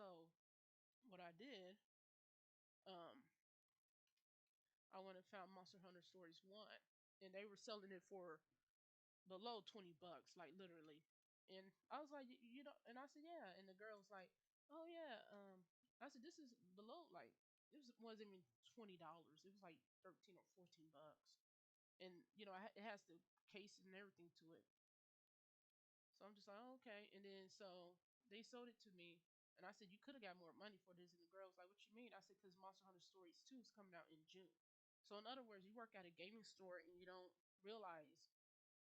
So what I did, um, I went and found Monster Hunter Stories 1, and they were selling it for below $20, like literally. And I was like, you know, and I said, yeah. And the girl was like, oh yeah. I said, this is below, like, wasn't even $20. It was like 13 or 14 bucks. And you know, it has the case and everything to it. So I'm just like, oh, okay. And then so they sold it to me, and I said, you could have got more money for this. And the girl was like, what you mean? I said, because Monster Hunter Stories 2 is coming out in June. So in other words, you work at a gaming store and you don't realize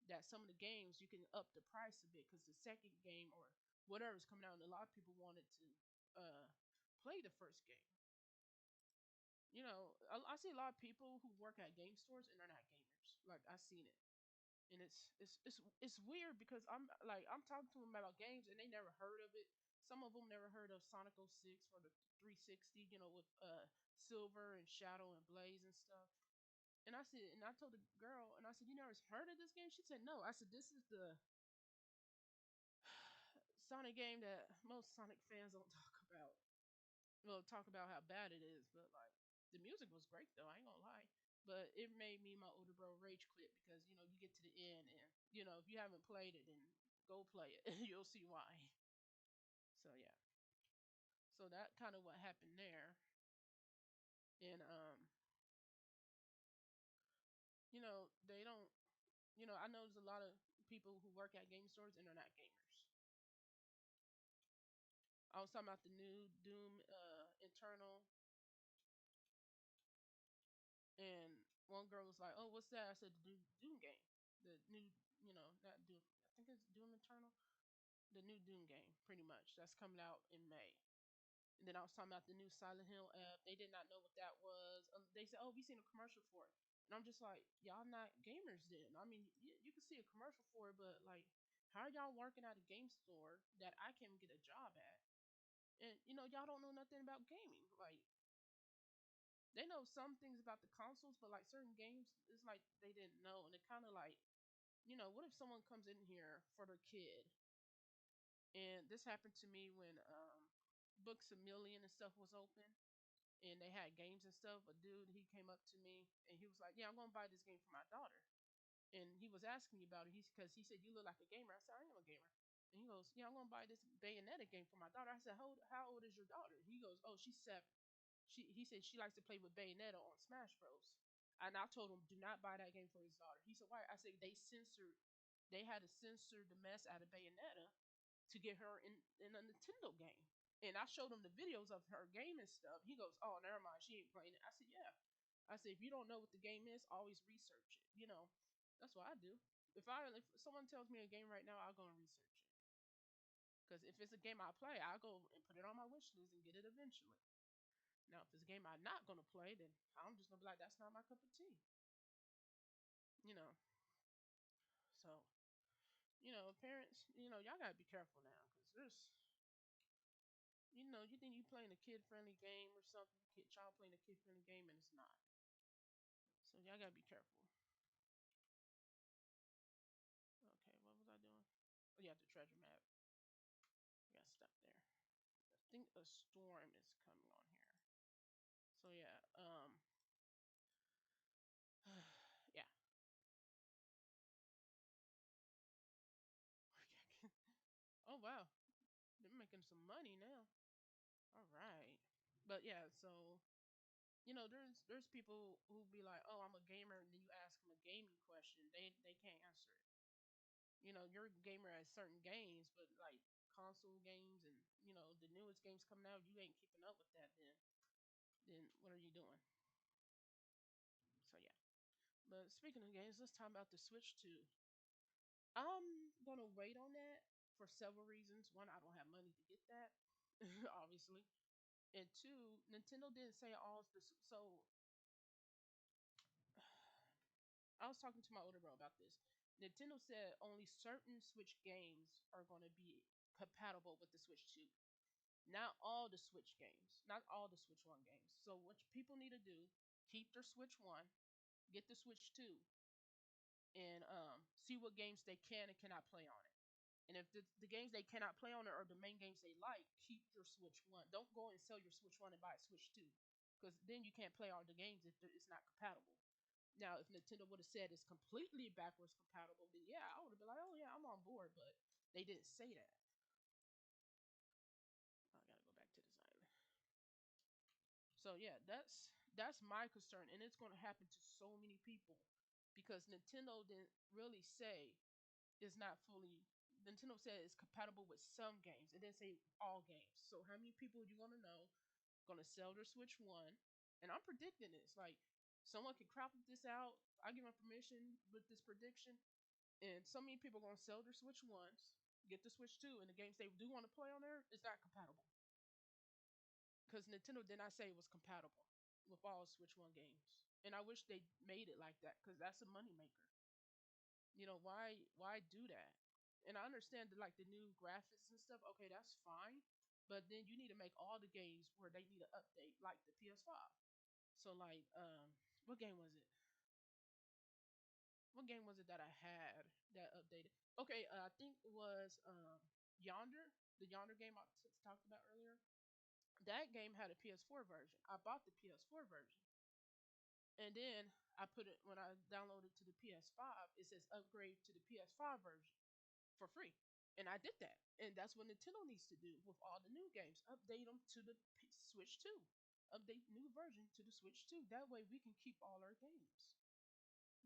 that some of the games you can up the price a bit because the second game or whatever is coming out, and a lot of people wanted to play the first game. You know, I see a lot of people who work at game stores and they're not gamers. Like I seen it, and it's weird because I'm talking to them about games and they never heard of it. Some of them never heard of Sonic 06 or the 360. You know, with Silver and Shadow and Blaze and stuff. And I said, and I told the girl, and I said, you never heard of this game? She said, no. I said, this is the Sonic game that most Sonic fans don't talk about. Well, talk about how bad it is, but like the music was great though. I ain't gonna lie. But it made me and my older bro rage quit because you know you get to the end and you know if you haven't played it then go play it. You'll see why. So yeah. So that kind of what happened there. And you know they don't. You know I know there's a lot of people who work at game stores and they're not gamers. I was talking about the new Doom internal, and one girl was like, "Oh, what's that?" I said, "The new Doom game, the new, you know, not Doom. I think it's Doom Eternal, the new Doom game, pretty much. That's coming out in May." And then I was talking about the new Silent Hill app. They did not know what that was. They said, "Oh, we seen a commercial for it," and I'm just like, "Y'all not gamers then? I mean, you can see a commercial for it, but like, how are y'all working at a game store that I can't get a job at?" And you know, y'all don't know nothing about gaming. Like, they know some things about the consoles, but like certain games, it's like they didn't know, and it kind of like, you know, what if someone comes in here for their kid, and this happened to me when Books a Million and stuff was open, and they had games and stuff. A dude he came up to me and he was like, "Yeah, I'm gonna buy this game for my daughter," and he was asking me about it. He's because he said, "You look like a gamer." I said, "I am a gamer." And he goes, "Yeah, I'm gonna buy this Bayonetta game for my daughter." I said, how old is your daughter?" He goes, "Oh, she's 7." He said she likes to play with Bayonetta on Smash Bros. And I told him do not buy that game for his daughter. He said why? I said they had to censor the mess out of Bayonetta to get her in a Nintendo game. And I showed him the videos of her game and stuff. He goes, "Oh, never mind, she ain't playing it." I said, "Yeah." I said, "If you don't know what the game is, always research it. You know, that's what I do. If someone tells me a game right now, I'll go and research it. Because if it's a game I play, I'll go and put it on my wish list and get it eventually. Now, if it's a game I'm not gonna play, then I'm just gonna be like, that's not my cup of tea. You know. So, you know, parents, you know, y'all gotta be careful now, cause there's, you know, you think you playing a kid friendly game or something, child playing a kid friendly game, and it's not. So y'all gotta be careful. Okay, what was I doing? Oh yeah, the treasure map. I got stuck there. I think a storm is coming on here. So yeah, yeah. Oh wow, they're making some money now. All right. But yeah, so you know, there's people who be like, "Oh, I'm a gamer," and then you ask them a gaming question, they can't answer it. You know, you're a gamer at certain games, but like console games and you know the newest games coming out, you ain't keeping up with that. Then what are you doing? So yeah. But speaking of games, let's talk about the Switch 2. I'm gonna wait on that for several reasons. One, I don't have money to get that, obviously, and two, Nintendo didn't say all the so I was talking to my older bro about this. Nintendo said only certain Switch games are going to be compatible with the Switch 2. Not all the Switch games, not all the Switch 1 games. So what people need to do, keep their Switch 1, get the Switch 2, and see what games they can and cannot play on it. And if the games they cannot play on it are the main games they like, keep your Switch One. Don't go and sell your Switch One and buy a Switch Two, because then you can't play all the games if it's not compatible. Now, if Nintendo would have said it's completely backwards compatible, then yeah, I would have been like, oh yeah, I'm on board. But they didn't say that. I gotta go back to design. So yeah, that's my concern, and it's going to happen to so many people because Nintendo didn't really say it's not fully. Nintendo said it's compatible with some games. It didn't say all games. So how many people are you going to know going to sell their Switch One? And I'm predicting this. Like someone can crop this out. I give them permission with this prediction, and so many people are going to sell their Switch Ones, get the Switch Two, and the games they do want to play on there is not compatible because Nintendo did not say it was compatible with all Switch One games. And I wish they made it like that because that's a moneymaker. Why do that? And I understand that like the new graphics and stuff. Okay, that's fine, but then you need to make all the games where they need to update, like the PS5. So like, what game was it? What game was it that I had that updated? Okay, I think it was Yonder, the Yonder game I talked about earlier. That game had a PS4 version. I bought the PS4 version, and then I put it when I downloaded to the PS5. It says upgrade to the PS5 version for free, and I did that. And that's what Nintendo needs to do with all the new games. Update them to the Switch 2. Update new version to the Switch 2. That way we can keep all our games.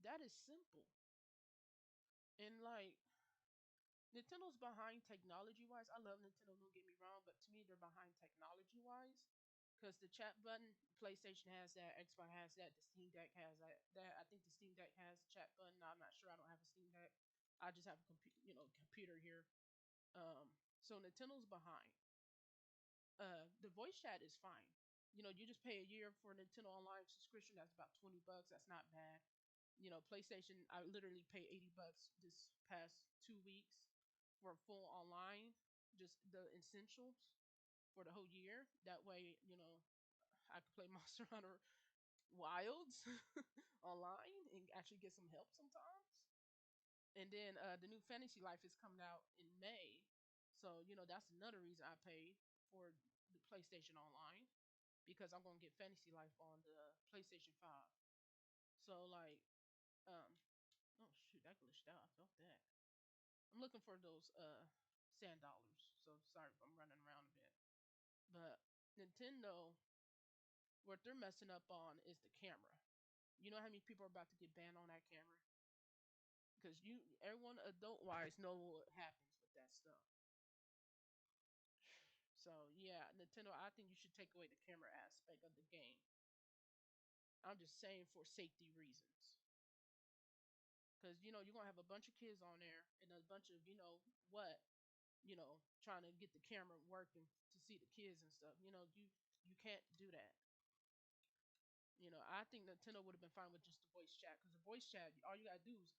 That is simple. And like Nintendo's behind technology wise. I love Nintendo, don't get me wrong, but to me they're behind technology wise. Because the chat button, PlayStation has that, Xbox has that, the Steam Deck has that. I think the Steam Deck has a chat button. I'm not sure. I don't have a Steam Deck. I just have a computer here. So Nintendo's behind. The voice chat is fine. You just pay a year for a Nintendo Online subscription. That's about $20. That's not bad. PlayStation. I literally paid $80 this past 2 weeks for full online, just the essentials for the whole year. That way, I could play Monster Hunter Wilds online and actually get some help sometimes. And then the new Fantasy Life is coming out in May, so that's another reason I paid for the PlayStation Online because I'm gonna get Fantasy Life on the PlayStation 5. So like, oh shoot, that glitched out. I felt that. I'm looking for those sand dollars. So sorry if I'm running around a bit, but Nintendo, what they're messing up on is the camera. You know how many people are about to get banned on that camera? Because everyone adult wise know what happens with that stuff. So yeah, Nintendo, I think you should take away the camera aspect of the game. I'm just saying for safety reasons. Because you're gonna have a bunch of kids on there and a bunch of what, trying to get the camera working to see the kids and stuff. You can't do that. I think Nintendo would have been fine with just the voice chat because the voice chat, all you gotta do is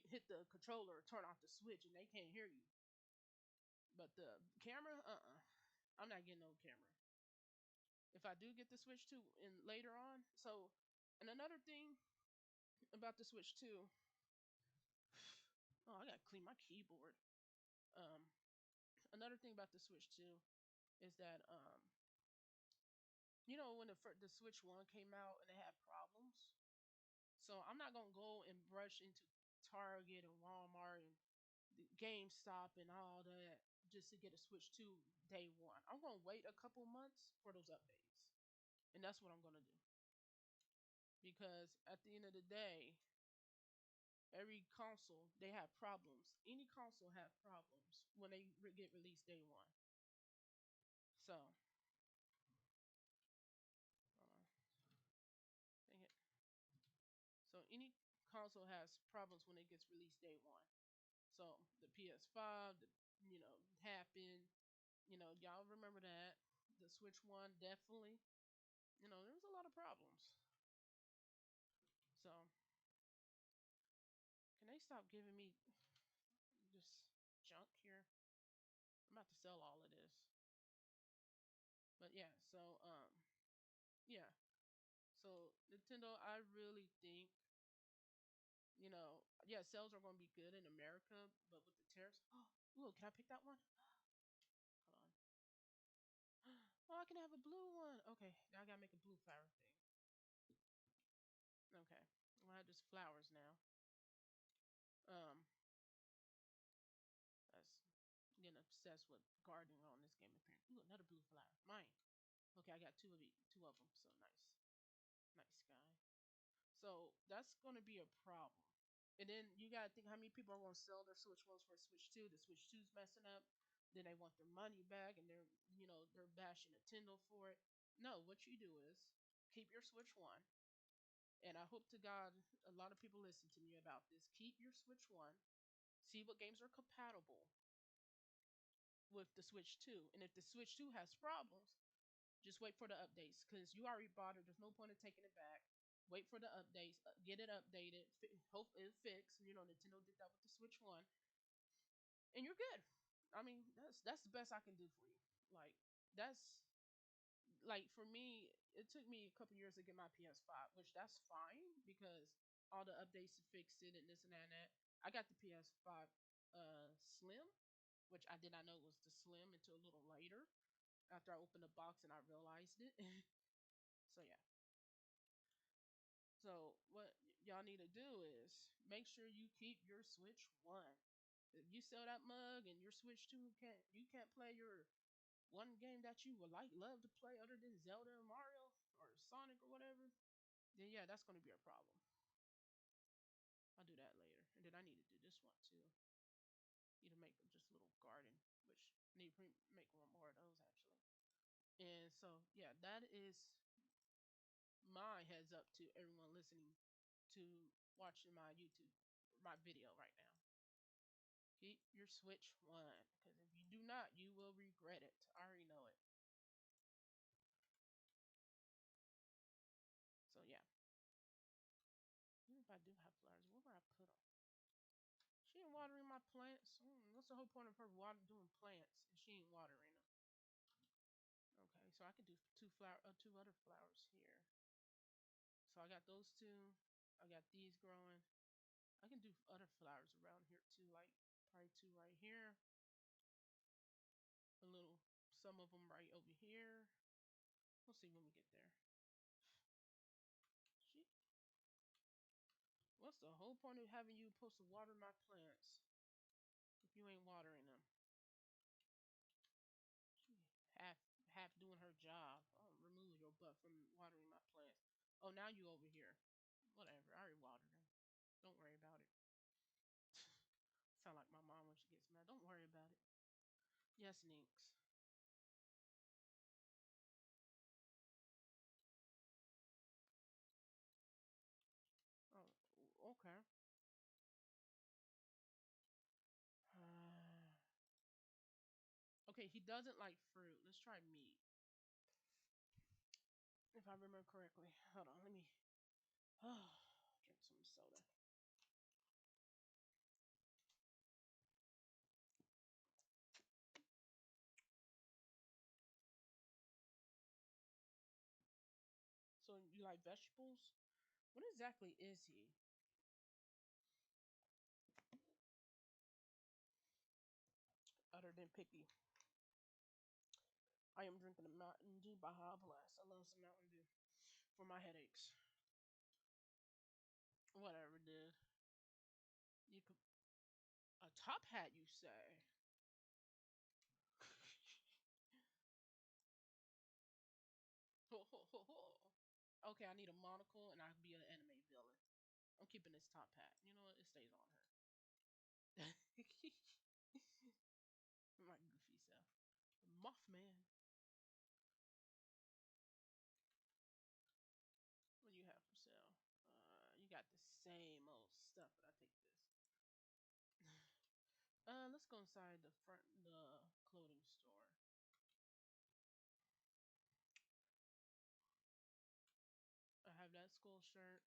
hit the controller or turn off the switch and they can't hear you. But the camera, I'm not getting no camera. If I do get the Switch 2 in later on, so and another thing about the Switch 2, oh, I gotta clean my keyboard. Um, Another thing about the Switch 2 is that when the Switch 1 came out and it had problems, so I'm not gonna go and rush into Target and Walmart and the GameStop and all that just to get a Switch 2 day one. I'm gonna wait a couple months for those updates, and that's what I'm gonna do because at the end of the day, every console they have problems. Any console have problems when they get released day one. So, dang it. So any console has problems when it gets released day one. So the PS5, happened. Y'all remember that. The Switch One definitely. There was a lot of problems. So can they stop giving me just junk here? I'm about to sell all of this. But yeah, so yeah. So Nintendo, I really think, yeah, sales are going to be good in America, but with the tariffs, oh, Ooh, can I pick that one? Hold on. Oh, I can have a blue one. Okay, now I gotta make a blue flower thing. Okay, well, I have just flowers now. Um, that's getting obsessed with gardening on this game apparently. Ooh, another blue flower. Mine. Okay, I got two of them. So nice, nice guy. So that's gonna be a problem. And then you gotta think how many people are gonna sell their Switch ones for a Switch Two. The Switch Two's messing up. Then they want their money back, and they're bashing Nintendo for it. No, what you do is keep your Switch One, and I hope to God a lot of people listen to me about this. Keep your Switch One. See what games are compatible with the Switch 2. And if the Switch 2 has problems, just wait for the updates because you already bought it. There's no point in taking it back. Wait for the updates, get it updated, hope it fixed. Nintendo did that with the Switch 1, and you're good. I mean, that's the best I can do for you. Like, that's like for me, it took me a couple years to get my PS5, which that's fine because all the updates to fix it and this and that and that. I got the PS5 Slim, which I did not know was the Slim until a little later after I opened the box and I realized it. So yeah. So what y'all need to do is make sure you keep your Switch One. If you sell that mug and your Switch Two can't play your one game that you would love to play other than Zelda or Mario or Sonic or whatever, then yeah, that's gonna be a problem. I'll do that later. And then I need to do this one too. Need to make just a little garden, which I need to make one more of those actually. And so yeah, that is my heads up to everyone listening to watching my YouTube, my video right now. Keep your Switch One, because if you do not, you will regret it. I already know it. So yeah, even if I do have flowers, where would I put them? She ain't watering my plants. What's the whole point of her doing plants and she ain't watering them? Okay, so I could do two other flowers here. So I got those two. I got these growing. I can do other flowers around here too, like probably two right here. Some of them right over here. We'll see when we get there. She, what's the whole point of having you supposed to water my plants if you ain't watering them? She half doing her job. I'll remove your butt from watering my plants. Oh, now you over here. Whatever. I already watered them. Don't worry about it. Sound like my mom when she gets mad. Don't worry about it. Yes, Ninx. Oh, okay. Okay, he doesn't like fruit. Let's try meat. If I remember correctly. Hold on, let me drink some soda. So you like vegetables? What exactly is he? Other than picky. I am drinking a Mountain Dew Baja Blast. I love some Mountain Dew for my headaches. Whatever, dude. You could a top hat, you say? Okay, I need a monocle and I can be an anime villain. I'm keeping this top hat. You know what? It stays on her. My goofy self. Mothman. What do you have for sale? You got the same old stuff, but I take this. Let's go inside the clothing store. I have that school shirt.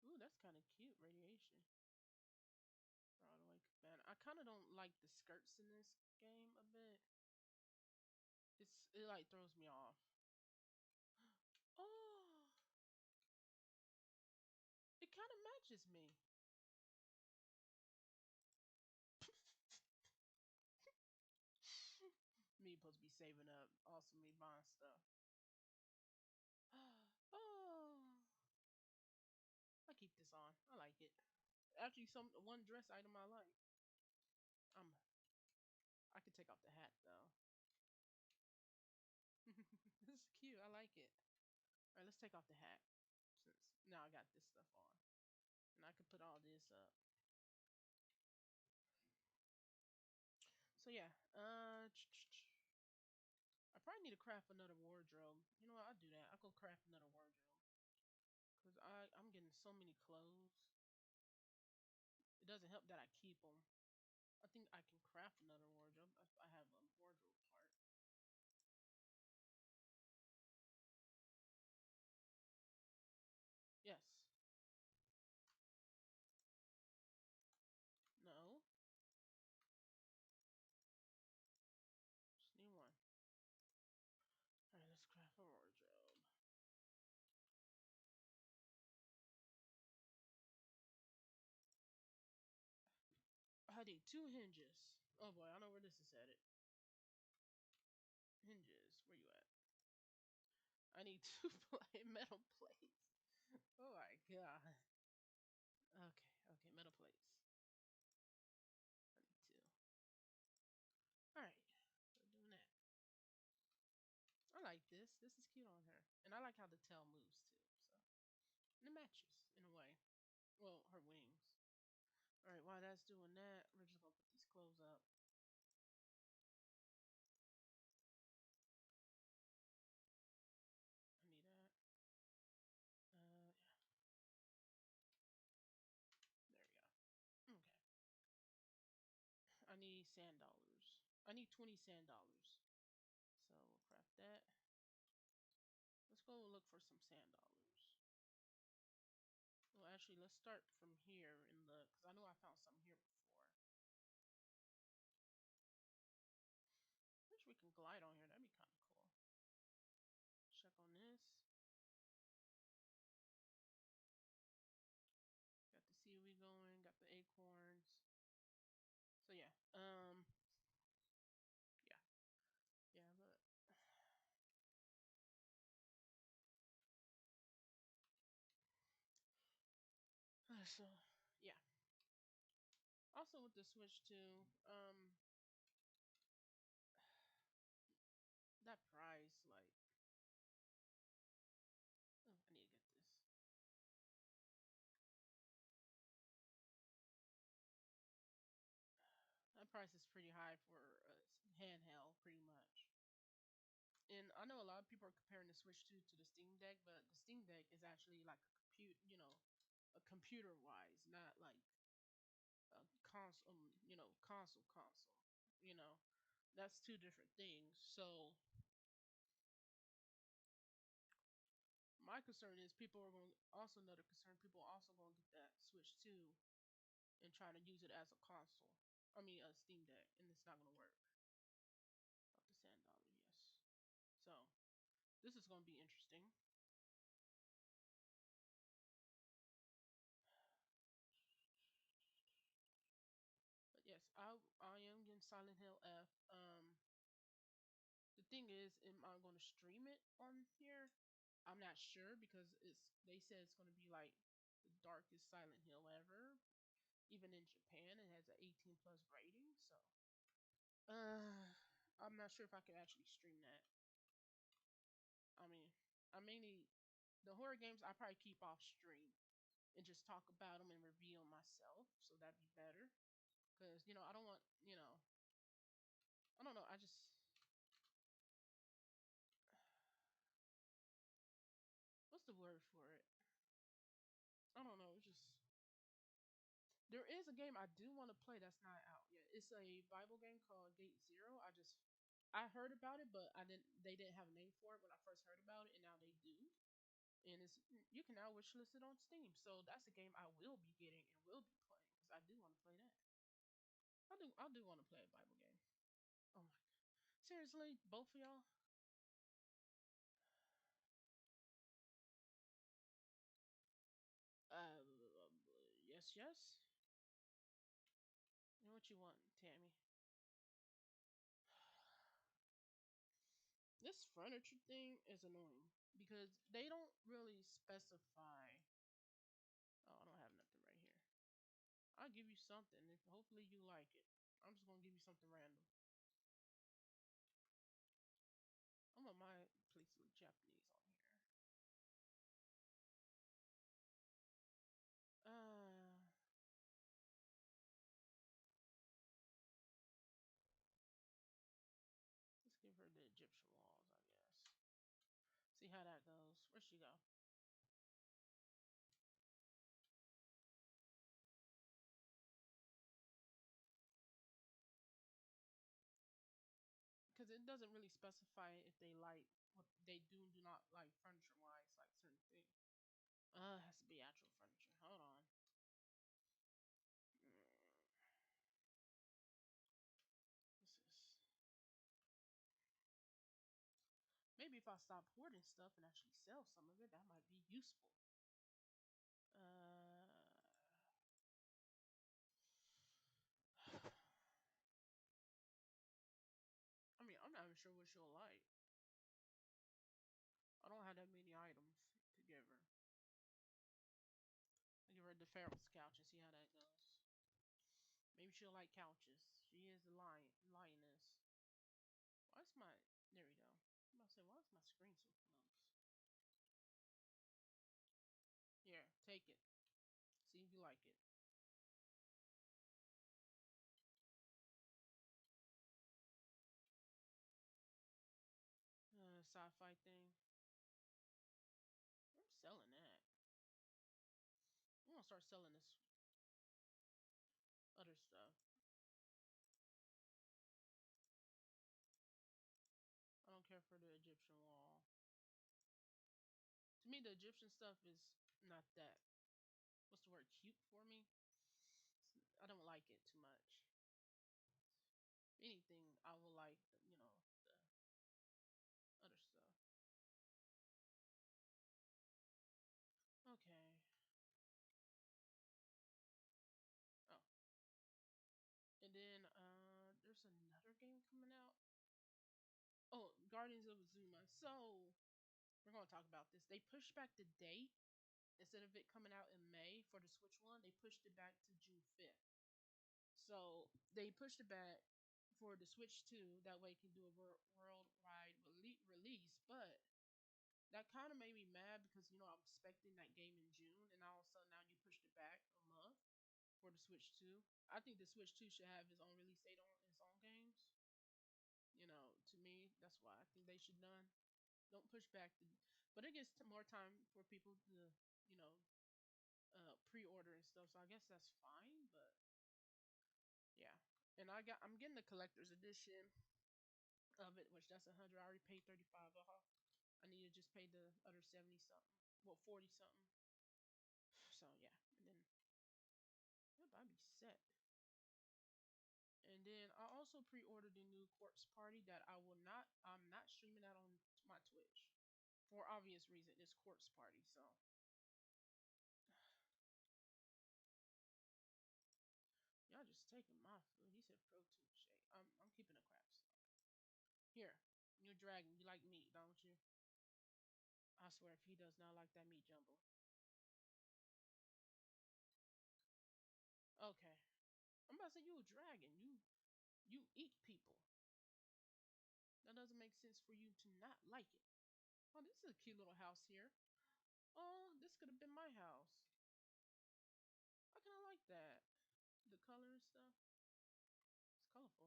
Ooh, that's kind of cute. Radiation. Broadway. Man, I kind of don't like the skirts in this game a bit. It like throws me off. Oh, it kind of matches me. supposed to be saving up. Also, me buying stuff. Oh, I keep this on. I like it. Actually, some one dress item I like. Um, I could take off the hat though. This is cute. I like it. All right, let's take off the hat since now I got this stuff on, and I can put all this up. So yeah, I probably need to craft another wardrobe. You know what? I'll do that. I'll go craft another wardrobe because I'm getting so many clothes. It doesn't help that I keep them. I think I can craft another wardrobe. I have a wardrobe part. Yes. No. Just need one. All right, let's craft a wardrobe. I need two hinges. Oh boy, I know where this is headed. Hinges. Where you at? I need two metal plates. Oh my god. Okay, okay, metal plates. I need two. All right, we're doing that. I like this. This is cute on her, and I like how the tail moves too. So and it matches in a way. Well, her wings. All right, while that's doing that, we're just gonna put these clothes up. I need that. Yeah, there we go. Okay. I need sand dollars. I need 20 sand dollars. So we'll craft that. Let's go look for some sand dollars. Well, actually, let's start from here in the because I know I found some here before. Wish we can glide on here. That'd be kind of cool. Check on this. Got the seaweed going. Got the acorns. So yeah. Yeah. Yeah. But so yeah. Also with the Switch too. That price like. Oh, I need to get this. That price is pretty high for a handheld, pretty much. And I know a lot of people are comparing the Switch 2 to the Steam Deck, but the Steam Deck is actually like a compute, a computer wise, not like a console, console. You know, that's two different things. So my concern is people are going. Also, another concern, people are also going to get that Switch 2 and try to use it as a console. I mean, a Steam Deck, and it's not going to work. Up to $10, yes. So this is going to be interesting. But yes, I am getting Silent Hill F. The thing is, am I going to stream it on here? I'm not sure because they said it's going to be like the darkest Silent Hill ever. Even in Japan, it has an 18 plus rating. So, uh, I'm not sure if I could actually stream that. I mean, I mainly the horror games I probably keep off stream and just talk about them and review them myself. So that'd be better because I don't want I don't know. I just what's the word for it? I don't know. It's just there is a game I do want to play that's not out yet. It's a Bible game called Gate Zero. I heard about it, but I didn't. They didn't have a name for it when I first heard about it, and now they do. And it's you can now wishlist it on Steam. So that's a game I will be getting and will be playing because I do want to play that. I do want to play a Bible game. Oh my god! Seriously, both of y'all? Uh, yes, yes. You know what you want, Tammy? This furniture thing is annoying because they don't really specify. Oh, I don't have nothing right here. I'll give you something if hopefully you like it. I'm just gonna give you something random. I'm on my place with Japanese on here. Uh, let's give her the Egyptian walls, I guess. See how that goes. Where'd she go? Because it doesn't really specify if they like what they do not like furniture wise, like certain things. It has to be actual furniture. Hold on. Mm, this is maybe if I stop hoarding stuff and actually sell some of it, that might be useful. Uh, I mean, I'm not even sure what she'll like. I don't have that many items to give her. I give her the Pharaoh's couch and see how that goes. Maybe she'll like couches. She is a lioness. Why's my? There we go. I'm about to say, why is my screen so close? Here, take it. See if you like it. Sci-fi thing. I'm selling that. I'm gonna start selling this other stuff. I don't care for the Egyptian wall. To me, the Egyptian stuff is not that. What's the word? Cute for me. I don't like it too much. Anything, I will like. The other stuff. Okay. Oh, and then there's another game coming out. Oh, Guardians of Azuma. So we're gonna talk about this. They pushed back the date instead of it coming out in May for the Switch one. They pushed it back to June 5th. So they pushed it back for the Switch 2. That way, it can do a worldwide release. But that kind of made me mad because I'm expecting that game in June, and all of a sudden now you pushed it back a month for the Switch 2. I think the Switch 2 should have its own release date on its own games. To me, that's why I think they should done. Don't push back the, but it gives more time for people to, you know, pre-order and stuff. So I guess that's fine. But yeah, and I'm getting the collector's edition of it, which that's 100. I already paid 35 off. I need to just pay the other 70 something, well 40 something. So yeah, and then yep, I'll be set. And then I also pre-ordered the new Corpse Party that I'm not streaming that on my Twitch for obvious reason. It's Corpse Party, so y'all just taking my food. He said protein shake. I'm keeping a crap stuff. Here, you're dragon. You like meat, don't you? I swear, if he does not like that meat jumbo. Okay, I'm about to say you a dragon. You eat people. That doesn't make sense for you to not like it. Oh, this is a cute little house here. Oh, this could have been my house. I kind of like that. The color and stuff. It's colorful.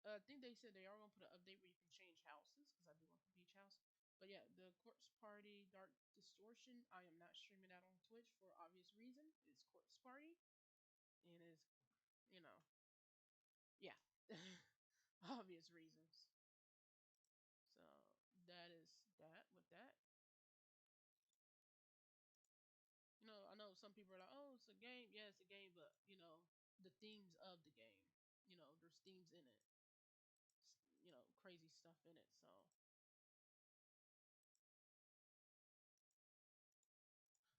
I think they said they are gonna put an update where you can change houses because I do want the beach house. But yeah, the Corpse Party Dark Distortion. I am not streaming that on Twitch for obvious reason. It's Corpse Party, and it's you know yeah, obvious reasons. So that is that. With that, I know some people are like, "Oh, it's a game." Yeah, it's a game, but the themes of the game. There's themes in it. Crazy stuff in it.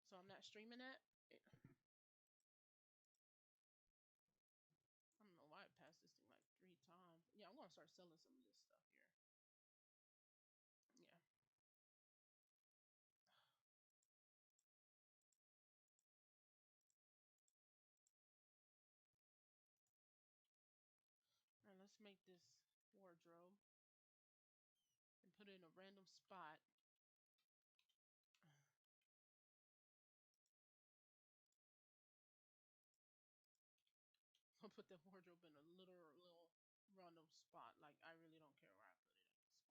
So I'm not streaming that. I don't know why I passed this thing like 3 times. Yeah, I'm gonna start selling some of this stuff here. make this wardrobe and put it in a random spot. I'll put the wardrobe in a little random spot. Like I really don't care where I put it at this point.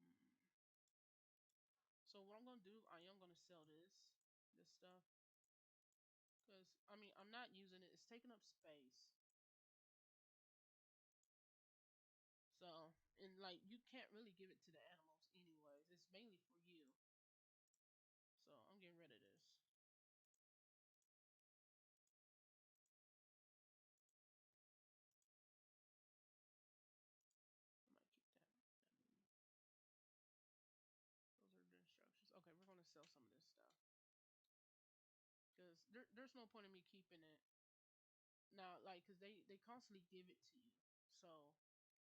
Mm. So what I'm gonna do, I am gonna sell this stuff, because I mean I'm not using it. It's taking up space. So and like you can't really give it to the animals anyways. It's mainly for you. So I'm getting rid of this. I might keep that. Those are the instructions. Okay, we're gonna sell some of this stuff because there's no point in me keeping it now. Like, because they constantly give it to you. So yeah, I'm selling this.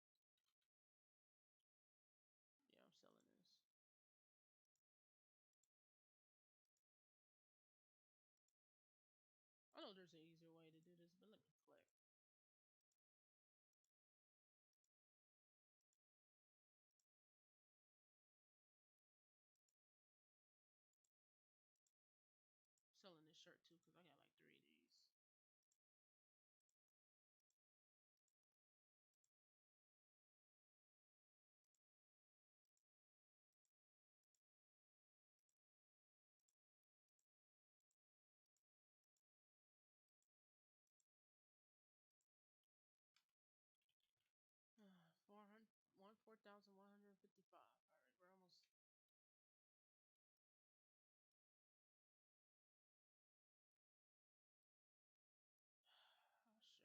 I know there's an easier way to do this, but let me click. Selling this shirt too because I got like 3 of these. Four hundred 4,155. All right, we're almost. Oh,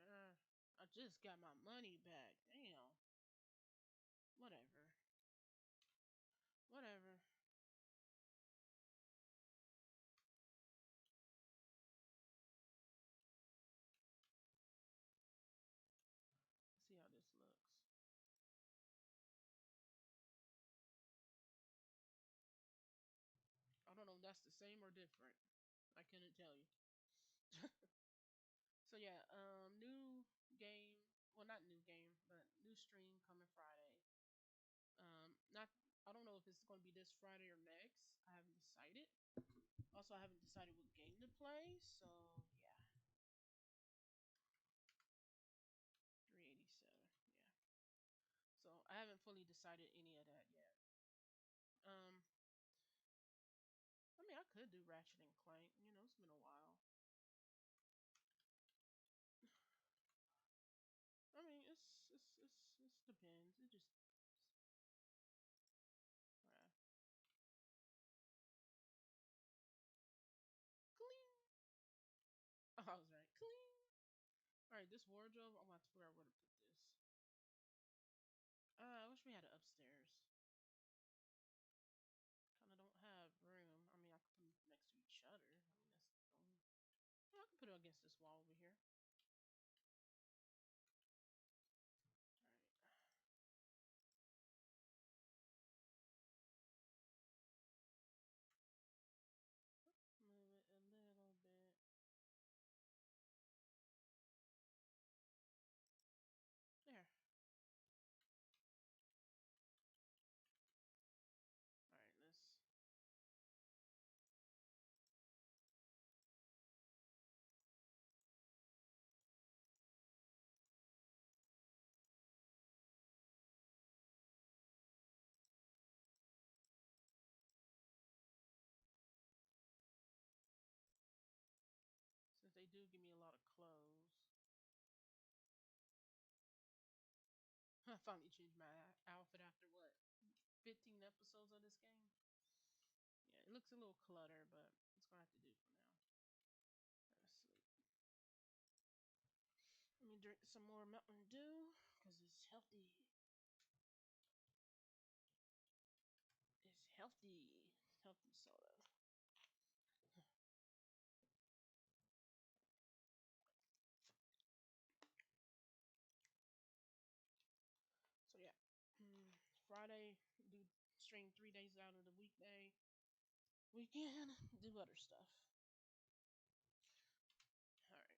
sure. I just got my money back. Damn. Whatever. Whatever. Let's see how this looks. I don't know if that's the same or different. I couldn't tell you. So yeah, new game. Well, not new game, but new stream coming Friday. Not. I don't know if it's going to be this Friday or next. I haven't decided. Also, I haven't decided what game to play. So yeah, 387. Yeah. So I haven't fully decided any of that yet. Um, I mean, I could do Ratchet and Clank. You know, it's been a while. I mean, it depends. It just depends. Clean. Oh, I was right. Clean. All right, this wardrobe. I'm about to figure out where to put this. I wish we had it upstairs. Kind of don't have room. I mean, I could put them next to each other. I mean, that's the only. Yeah, I can put it against this wall over here. All right. Move it a little bit. There. All right, let's. Since they do give me a lot of clothes, I finally changed my outfit after what 15 episodes of this game. Yeah, it looks a little cluttered, but it's gonna have to do for now. Let's see. Let me drink some more Mountain Dew because it's healthy. It's healthy. Healthy soda. So yeah, Friday do stream 3 days out of the weekday. Weekend do other stuff. All right.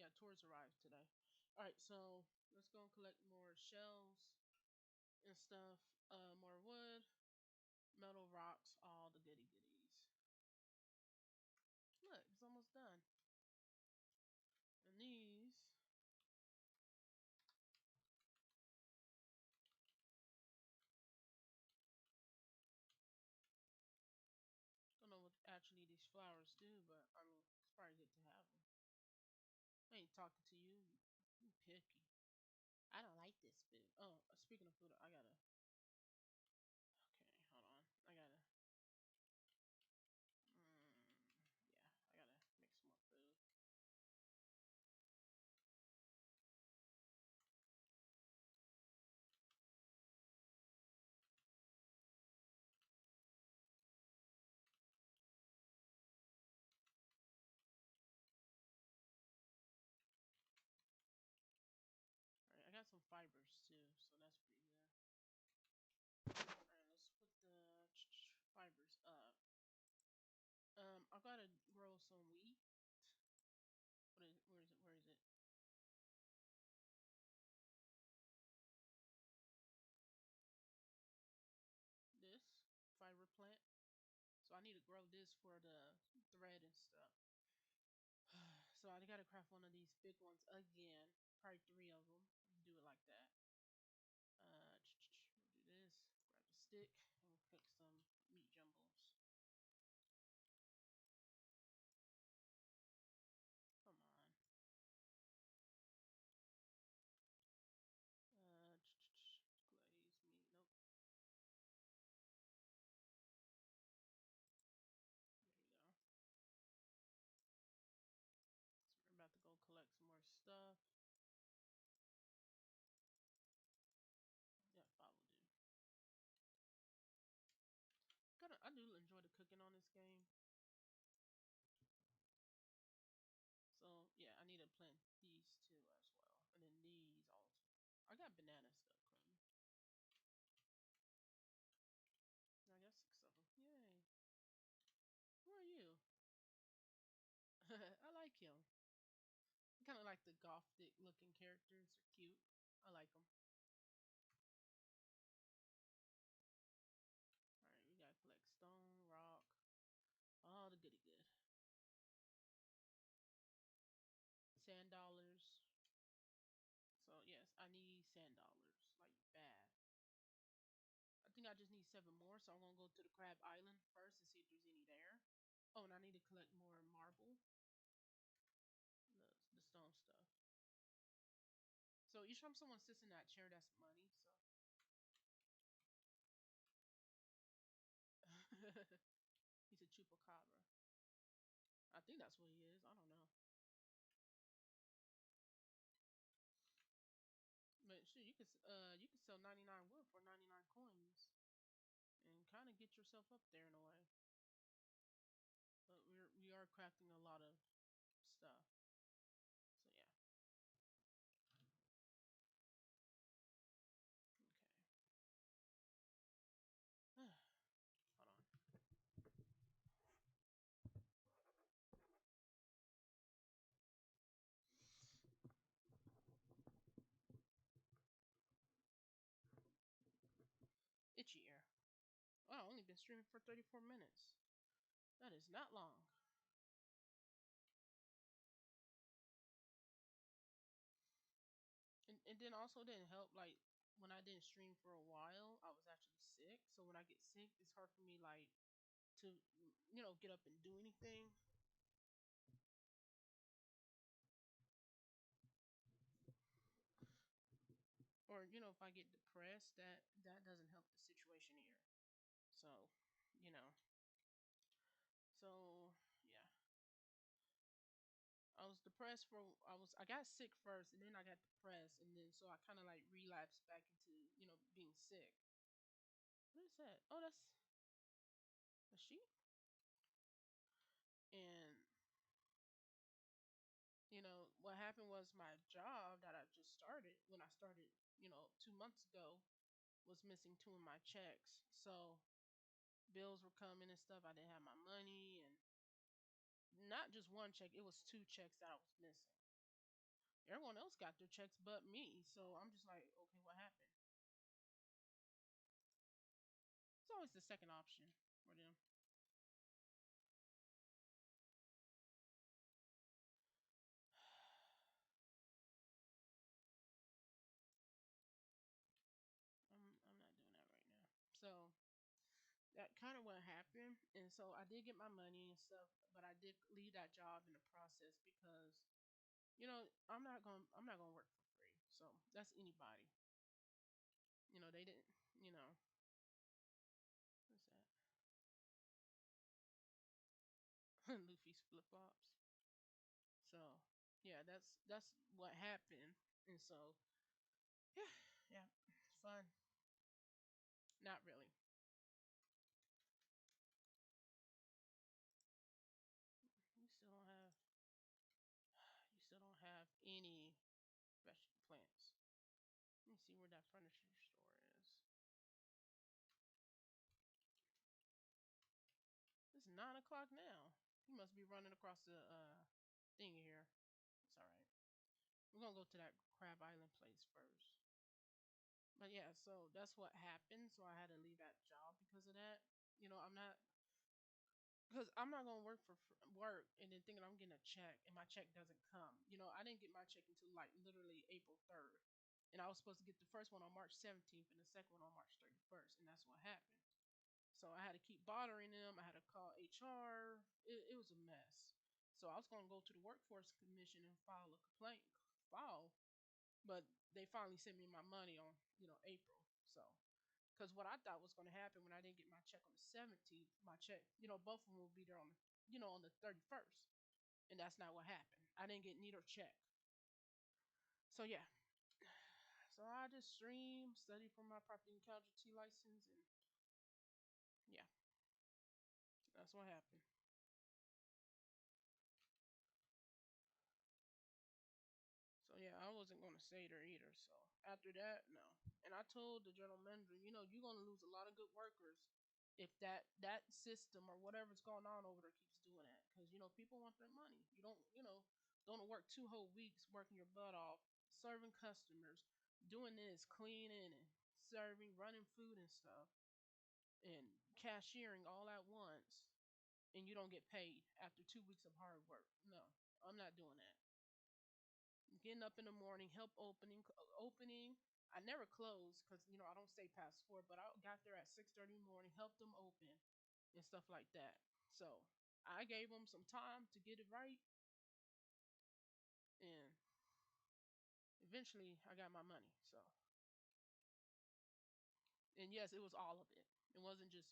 yeah, tours arrived today. All right, so let's go and collect more shells and stuff. More wood, metal rocks, all the goody goodies. Look, it's almost done. And these, don't know what actually these flowers do, but I mean, it's probably good to have them. I ain't talking to you. You picky. I don't like this food. Oh, speaking of food, I gotta. Okay, hold on. I gotta. Yeah, I gotta make some more food. All right, I got some fibers too, so that's pretty good. All right, let's put the fibers up. I gotta grow some wheat. What is? Where is it? Where is it? This fiber plant. So I need to grow this for the thread and stuff. So I gotta craft one of these big ones again. Probably three of them. Do it like that. We'll do this. Grab a stick and we'll cook some meat jumbles. Come on. Glaze meat. Nope. There you go. So we're about to go collect some more stuff. Yeah, five will do. I do enjoy the cooking on this game. So yeah, I need to plant these two as well, and then these also. I got banana stuff coming. I got six of them. Yay! Who are you? I like him. Kind of like the gothic looking characters. They're cute. I like them. All right, we gotta collect stone, rock, all the goody good. $10. So yes, I need $10 like bad. I think I just need 7 more, so I'm gonna go to the Crab Island first and see if there's any there. Oh, and I need to collect more marble, the stone stuff. So each time someone sits in that chair, that's money. So he's a chupacabra. I think that's what he is. I don't know. But shit, you could sell 99 wood for 99 coins and kind of get yourself up there in a way. But we are crafting a lot of stuff. So yeah. Okay. Hold on. Itchy ear. Wow, I've only been streaming for 34 minutes. That is not long. And then also didn't help like when I didn't stream for a while, I was actually sick. So when I get sick, it's hard for me like to get up and do anything. Or if I get depressed, that doesn't help the situation either. So, you know. So, yeah. I got sick first and then I got depressed and then so I kind of like relapsed back into, being sick. What is that? Oh, that's a sheep. And what happened was my job that I just started when I started, 2 months ago was missing two of my checks. So bills were coming and stuff. I didn't have my money and not just one check, it was two checks that I was missing. Everyone else got their checks but me. So I'm just like, okay, what happened? It's always the second option for them. I'm not doing that right now. So that kind of what happened, and so I did get my money and stuff, but I did leave that job in the process because I'm not gonna work for free. So that's anybody. They didn't. You know what's that? Luffy's flip flops. So yeah, that's what happened, and so yeah, yeah, fun. Not really. You still don't have you still don't have any vegetable plants. Let me see where that furniture store is. It's 9 o'clock now. He must be running across the thing here. It's all right. We're gonna go to that Crab Island place first. But yeah, so that's what happened. So I had to leave that job because of that. I'm not because I'm not gonna work for work and then thinking I'm getting a check and my check doesn't come. I didn't get my check until like literally April 3rd, and I was supposed to get the first one on March 17th and the second one on March 31st, and that's what happened. So I had to keep bothering them. I had to call HR. It was a mess. So I was gonna go to the workforce commission and file a complaint, file, but they finally sent me my money on April. So because what I thought was going to happen when I didn't get my check on the 17th, my check, both of them will be there on on the 31st, and that's not what happened. I didn't get neither check. So yeah, so I just stream, study for my property and casualty license, and yeah, that's what happened. So yeah, I wasn't going to stay there either. So after that, no. And I told the general manager, you're going to lose a lot of good workers if that system or whatever's going on over there keeps doing that. Because people want their money. You don't work 2 whole weeks working your butt off, serving customers, doing this, cleaning and serving, running food and stuff, and cashiering all at once, and you don't get paid after 2 weeks of hard work. No, I'm not doing that. Getting up in the morning, help opening. I never closed because I don't stay past 4, but I got there at 6:30 in the morning, helped them open, and stuff like that. So I gave them some time to get it right, and eventually I got my money. So, and yes, it was all of it. It wasn't just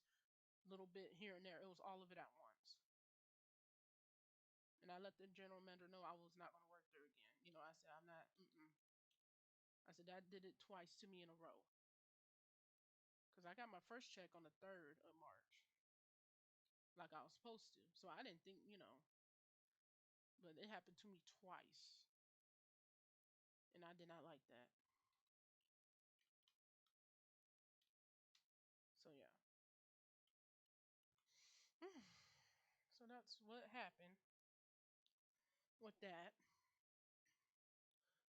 a little bit here and there. It was all of it at once. And I let the general manager know I was not going to work there again. I said I'm not. I said that did it twice to me in a row. Because I got my first check on the 3rd of March, like I was supposed to. So I didn't think, but it happened to me twice. And I did not like that. So yeah. So that's what happened with that.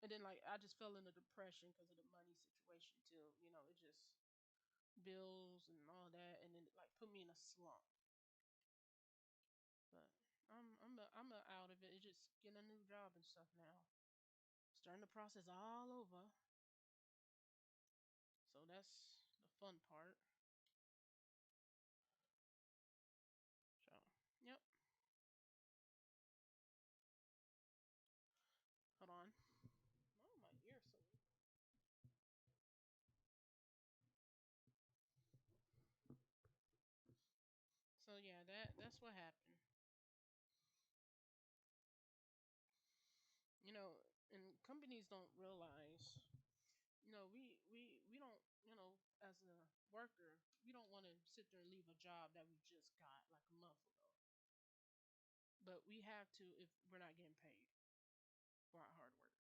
And then like I just fell into depression because of the money situation too. It just bills and all that, and then it, like put me in a slump. But I'm out of it. It's just getting a new job and stuff now. Starting the process all over. So that's the fun part. So yep. Hold on. Oh, my ear so. So yeah, that's what happened. And companies don't realize. We don't. As a worker, we don't want to sit there and leave a job that we just got like a month ago. But we have to if we're not getting paid for our hard work.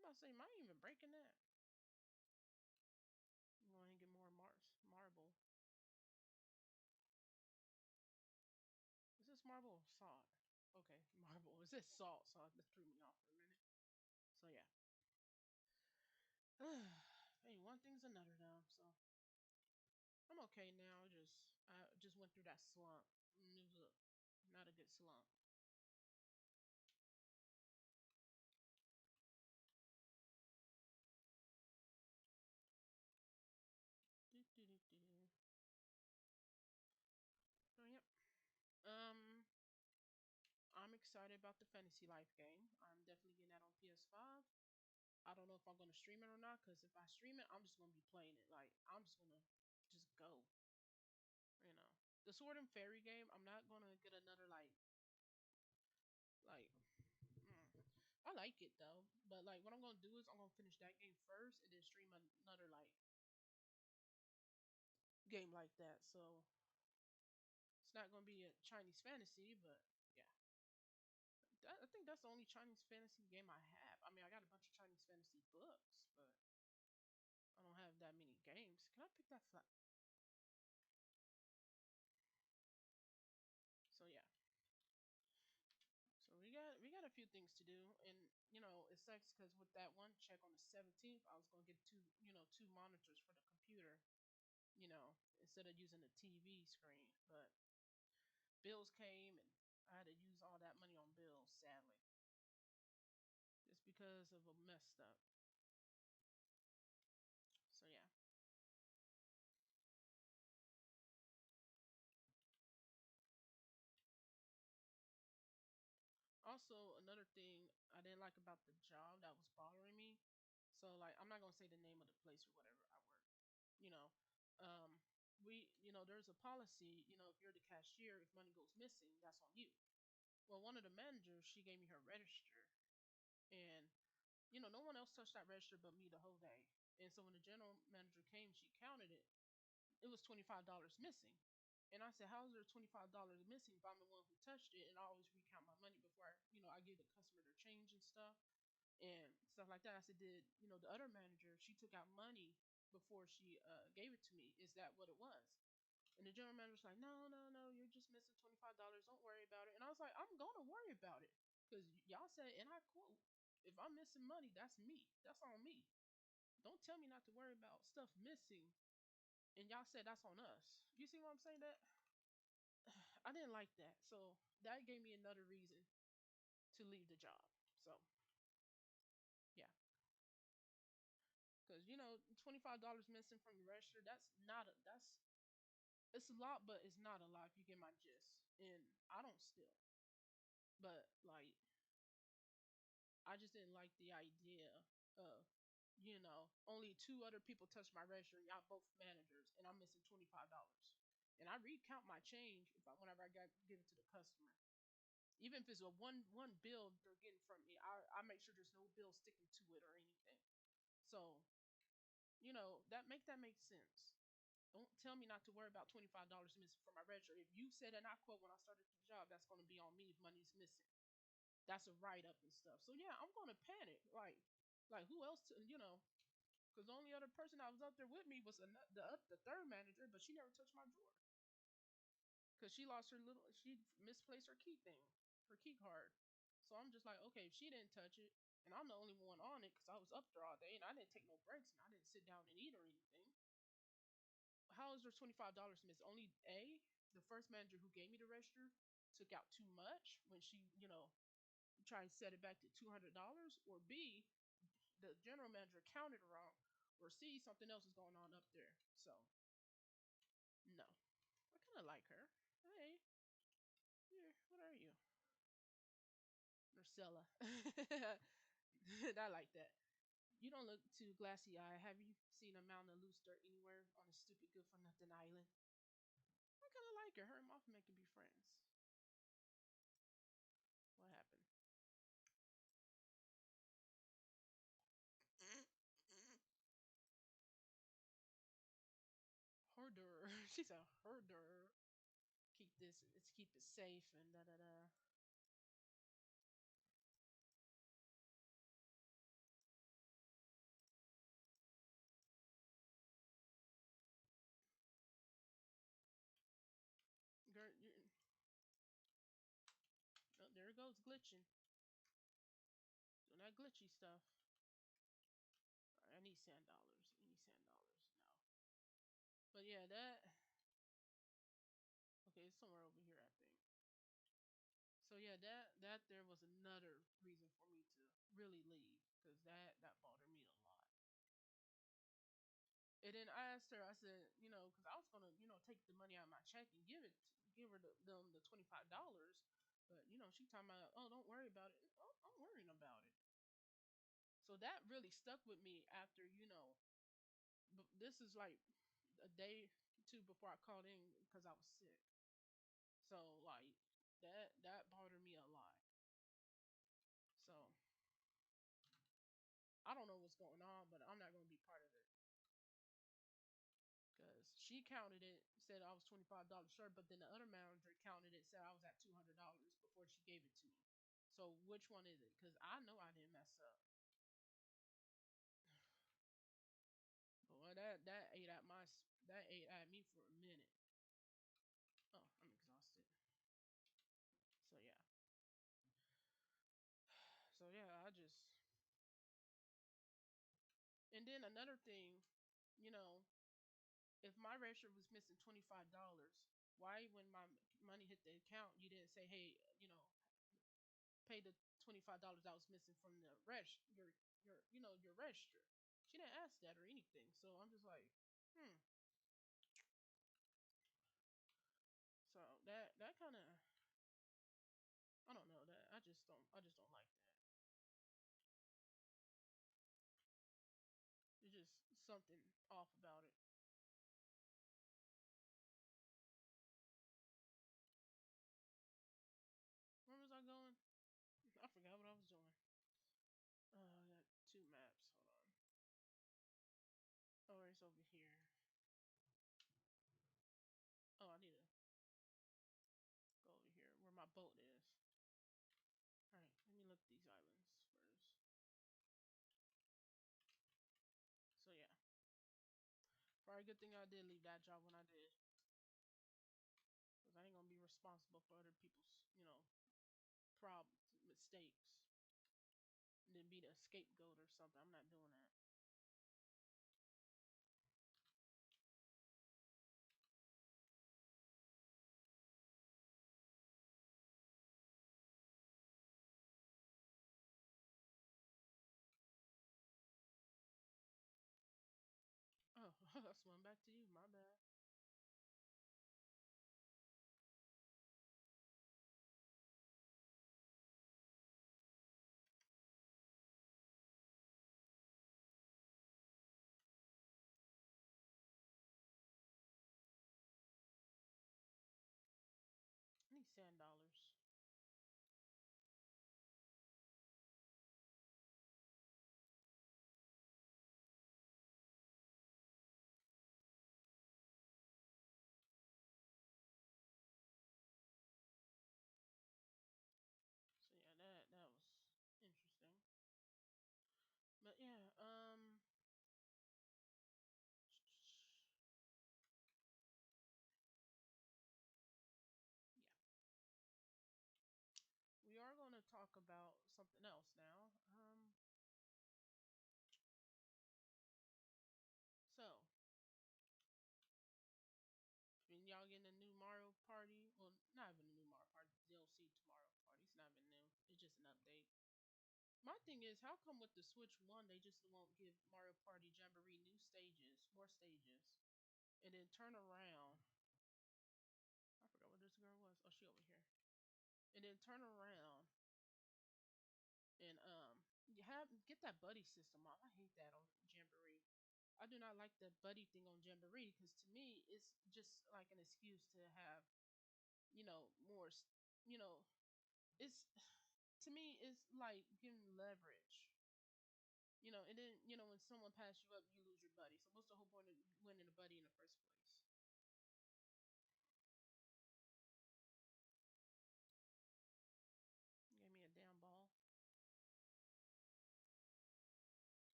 I'm about to say, mine even breaking that. You want to get more marble? Is this marble or salt? Okay, it says salt, so that threw me off for a minute. So yeah. Hey, one thing's another though. So I'm okay now. I just went through that slump. It was not a good slump. Do. So yep. Um, I'm excited about the Fantasy Life game. I'm definitely getting that on PS5. I don't know if I'm gonna stream it or not. Cause if I stream it, I'm just gonna be playing it. Like I'm just gonna just go. You know, the Sword and Fairy game. I'm not gonna get another like. I like it though, but like what I'm gonna do is I'm gonna finish that game first and then stream another like game like that. So it's not gonna be a Chinese fantasy, but yeah, I think that's the only Chinese fantasy game I have. I mean, I got a bunch of Chinese fantasy books, but I don't have that many games. Can I pick that flat? So yeah, so we got a few things to do, and it sucks because with that one check on the 17th, I was gonna get two monitors for the computer, instead of using the TV screen, but bills came and I had to use all that money on bills, sadly, just because of a messed up. So yeah. Also, another thing I didn't like about the job that was bothering me. So like, I'm not gonna say the name of the place or whatever I work. You know, um, there's a policy. If you're the cashier, if money goes missing, that's on you. Well, one of the managers, she gave me her register, and no one else touched that register but me the whole day. And so when the general manager came, she counted it. It was $25 missing. And I said, "How is there $25 missing if I'm the one who touched it?" And I always recount my money before I give the customer their change and stuff like that. I said, "Did the other manager? She took out money before she gave it to me. Is that what it was?" And the general manager was like, "No, no, no. You're just missing $25. Don't worry about it." And I was like, "I'm gonna worry about it because y'all said, and I quote, if I'm missing money, that's me. That's on me. Don't tell me not to worry about stuff missing, and y'all said that's on us." You see what I'm saying? That I didn't like that. So that gave me another reason to leave the job. So yeah, because $25 missing from the register. That's not a that's it's a lot, but it's not a lot if you get my gist. And I don't steal, but like I just didn't like the idea of only two other people touched my register. Y'all both managers, and I'm missing $25. And I recount my change whenever I got give it to the customer. Even if it's a one bill they're getting from me, I make sure there's no bill sticking to it or anything. So that make sense. Don't tell me not to worry about $25 missing from my register. If you said, and I quote, when I started the job, that's going to be on me if money's missing. That's a write up and stuff. So yeah, I'm going to panic. Like who else? Because the only other person that was up there with me was the third manager, but she never touched my drawer because she misplaced her key thing, her key card. So I'm just like, okay, if she didn't touch it, and I'm the only one on it because I was up there all day and I didn't take no breaks and I didn't sit down and eat or anything. How is there $25 missing? Only the first manager who gave me the register took out too much when she tried to set it back to $200, or B, the general manager counted wrong, or C, something else is going on up there. So no, I kind of like her. Hey, here, what are you? Marcella. I like that. You don't look too glassy eyed. Have you seen a mountain of loose dirt anywhere on a stupid good for nothing island? I kind of like her. Her and Mothman can be friends. What happened? Herder. She's a herder. Keep this. Let's keep it safe and da da da. Girl, oh, there it goes glitching. touchy stuff. All right, I need sand dollars. I need sand dollars now. But yeah, that okay. It's somewhere over here, I think. So yeah, that there was another reason for me to really leave because that bothered me a lot. And then I asked her, I said, because I was gonna, take the money out of my check and give her them the $25, but she talking about, oh, don't worry about it. Oh, I'm worrying about it. So that really stuck with me after, this is like a day or two before I called in because I was sick. So like that bothered me a lot. So I don't know what's going on, but I'm not gonna be part of it. Because she counted it, said I was $25 short, but then the other manager counted it, said I was at $200 before she gave it to me. So which one is it? Because I know I didn't mess up. Boy, that ate at me for a minute. Oh, I'm exhausted. So yeah, so yeah, I just and then another thing, you know, if my register was missing $25, why when my money hit the account you didn't say, hey, pay the $25 that was missing from the your register. She didn't ask that or anything. So I'm just like, hmm. So that kind of I don't know that I just don't like that. It's just something off about it. Where was I going? I forgot what I was doing. I got two maps. Hold on. Oh, it's over here. Oh, I need to go over here where my boat is. All right, let me look at these islands first. So yeah, probably a good thing I did leave that job when I did, because I ain't gonna be responsible for other people's, problems, mistakes, and then be the scapegoat or something. I'm not doing that. Oh, I swim back to you. My bad. I need $10. So yeah, that was interesting. But yeah, yeah, we are going to talk about something else now. So when y'all getting a new Mario Party, well, not even a new Mario Party, DLC tomorrow party. It's not even new. It's just an update. My thing is, how come with the Switch One they just won't give Mario Party Jamboree new stages, more stages, and then turn around? I forgot what this girl was. Oh, she over here. And then turn around and you have get that buddy system off. I hate that on Jamboree. I do not like the buddy thing on Jamboree because to me it's just like an excuse to have more. You know, it's to me it's like giving leverage. And then when someone passes you up, you lose your buddy. So what's the whole point of winning a buddy in the first place? Gave me a damn ball.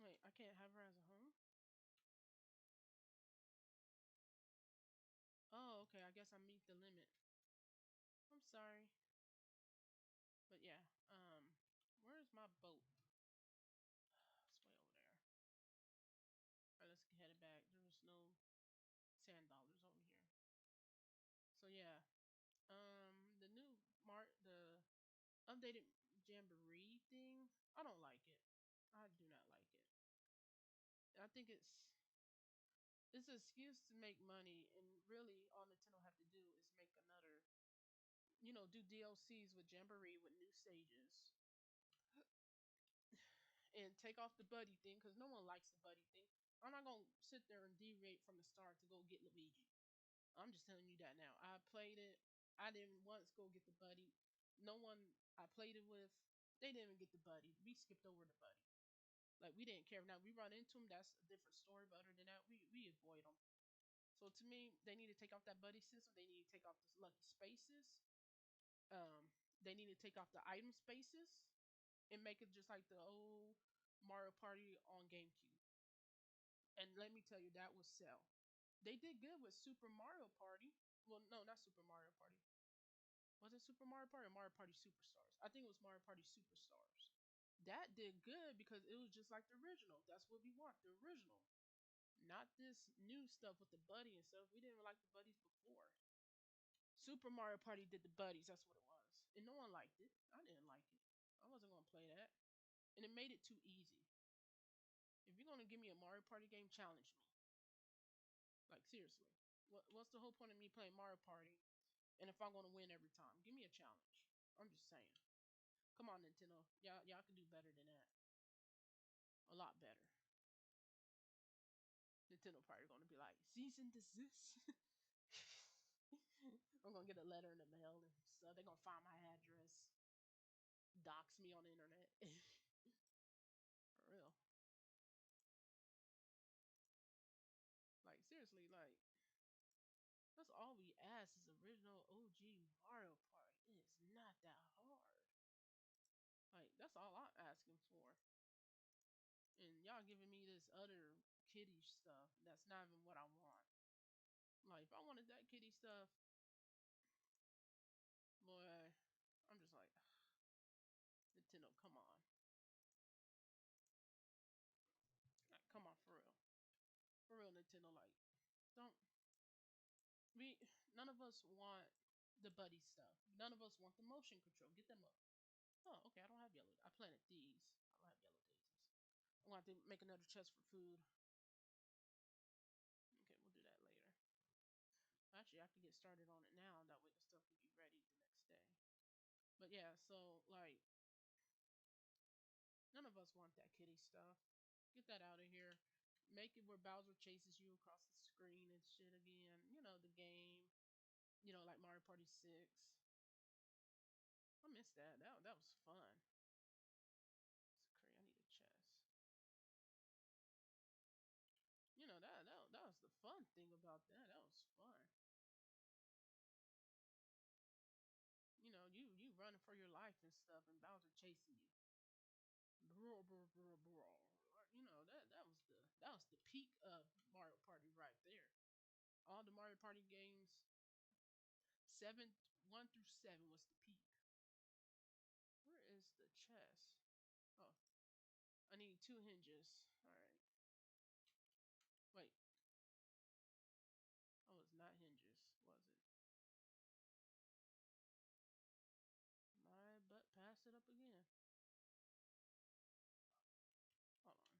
Wait, I can't have her as a home. Oh, okay. I guess guess I meet the limit. I'm sorry, but yeah. Where's my boat? It's way over there. All right, let's head it back. There's no sand dollars over here. So yeah, the new the updated jamboree thing. I don't like it. I do not like it. I think it's an excuse to make money, and really all Nintendo have to do is make another, do DLCs with jamboree with new stages, and take off the buddy thing because no one likes the buddy thing. I'm not gonna sit there and deviate from the start to go get Luigi. I'm just telling you that now. I played it. I didn't once go get the buddy. No one I played it with, they didn't even get the buddy. We skipped over the buddy. Like we didn't care. Now we run into them. That's a different story. But other than that, we avoid them. So to me, they need to take off that buddy system. They need to take off the lucky spaces. They need to take off the item spaces and make it just like the old Mario Party on GameCube. And let me tell you, that would sell. They did good with Super Mario Party. Well, no, not Super Mario Party. Was it Super Mario Party or Mario Party Superstars? I think it was Mario Party Superstars. That did good because it was just like the original. That's what we want, the original. Not this new stuff with the buddy and stuff. We didn't even like the buddies before. Super Mario Party did the buddies. That's what it was, and no one liked it. I didn't like it. I wasn't gonna play that, and it made it too easy. If you're gonna give me a Mario Party game, challenge me. Like seriously, what's the whole point of me playing Mario Party? And if I'm gonna win every time, give me a challenge. I'm just saying. Come on, Nintendo. Y'all can do better than that. A lot better. Nintendo probably gonna be like, cease and desist. I'm gonna get a letter in the mail and so they're gonna find my address, dox me on the internet. For real. Like seriously, like that's all we ask is original OG Mario Party. It's not that hard. Like that's all I'm asking for. And y'all giving me this other kitty stuff that's not even what I want. Like if I wanted that kitty stuff, boy, I'm just like Nintendo, come on. Like, come on for real. For real, Nintendo, like don't we none of us want the buddy stuff. None of us want the motion control. Get them up. Oh, okay, I don't have yellow. I planted these. I don't have yellow daisies. I'm gonna have to make another chest for food. Okay, we'll do that later. Actually, I have to get started on it now. That way the stuff will be ready the next day. But yeah, so like none of us want that kitty stuff. Get that out of here. Make it where Bowser chases you across the screen and shit again. You know, the game. You know, like Mario Party 6. I missed that. That was fun. It's crazy. I need a chest. You know, that was the fun thing about that. That was fun. You know, you running for your life and stuff and Bowser chasing you. Bro, bro, bro, bro. You know, that was the peak of Mario Party right there. All the Mario Party games, 1 through 7 was the peak. Where is the chest? Oh, I need 2 hinges. Alright. Wait. Oh, it's not hinges, was it? My butt passed it up again. Hold on. There we go.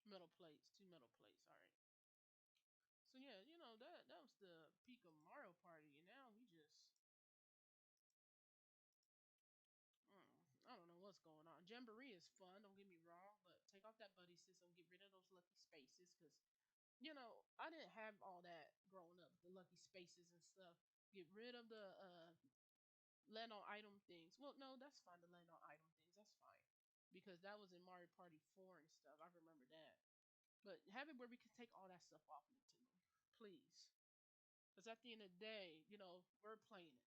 Metal plates, 2 metal plates. Alright. So yeah, you know, that was the peak of Mario Party, and now we just I don't know what's going on. Jamboree is fun, don't get me wrong, but take off that buddy system, get rid of those lucky spaces, because I didn't have all that growing up, the lucky spaces and stuff. Get rid of the land on item things. Well, no, that's fine. The land on item things, that's fine, because that was in Mario Party 4 and stuff. I remember that. But have it where we can take all that stuff off Nintendo, please. Because at the end of the day, we're playing it.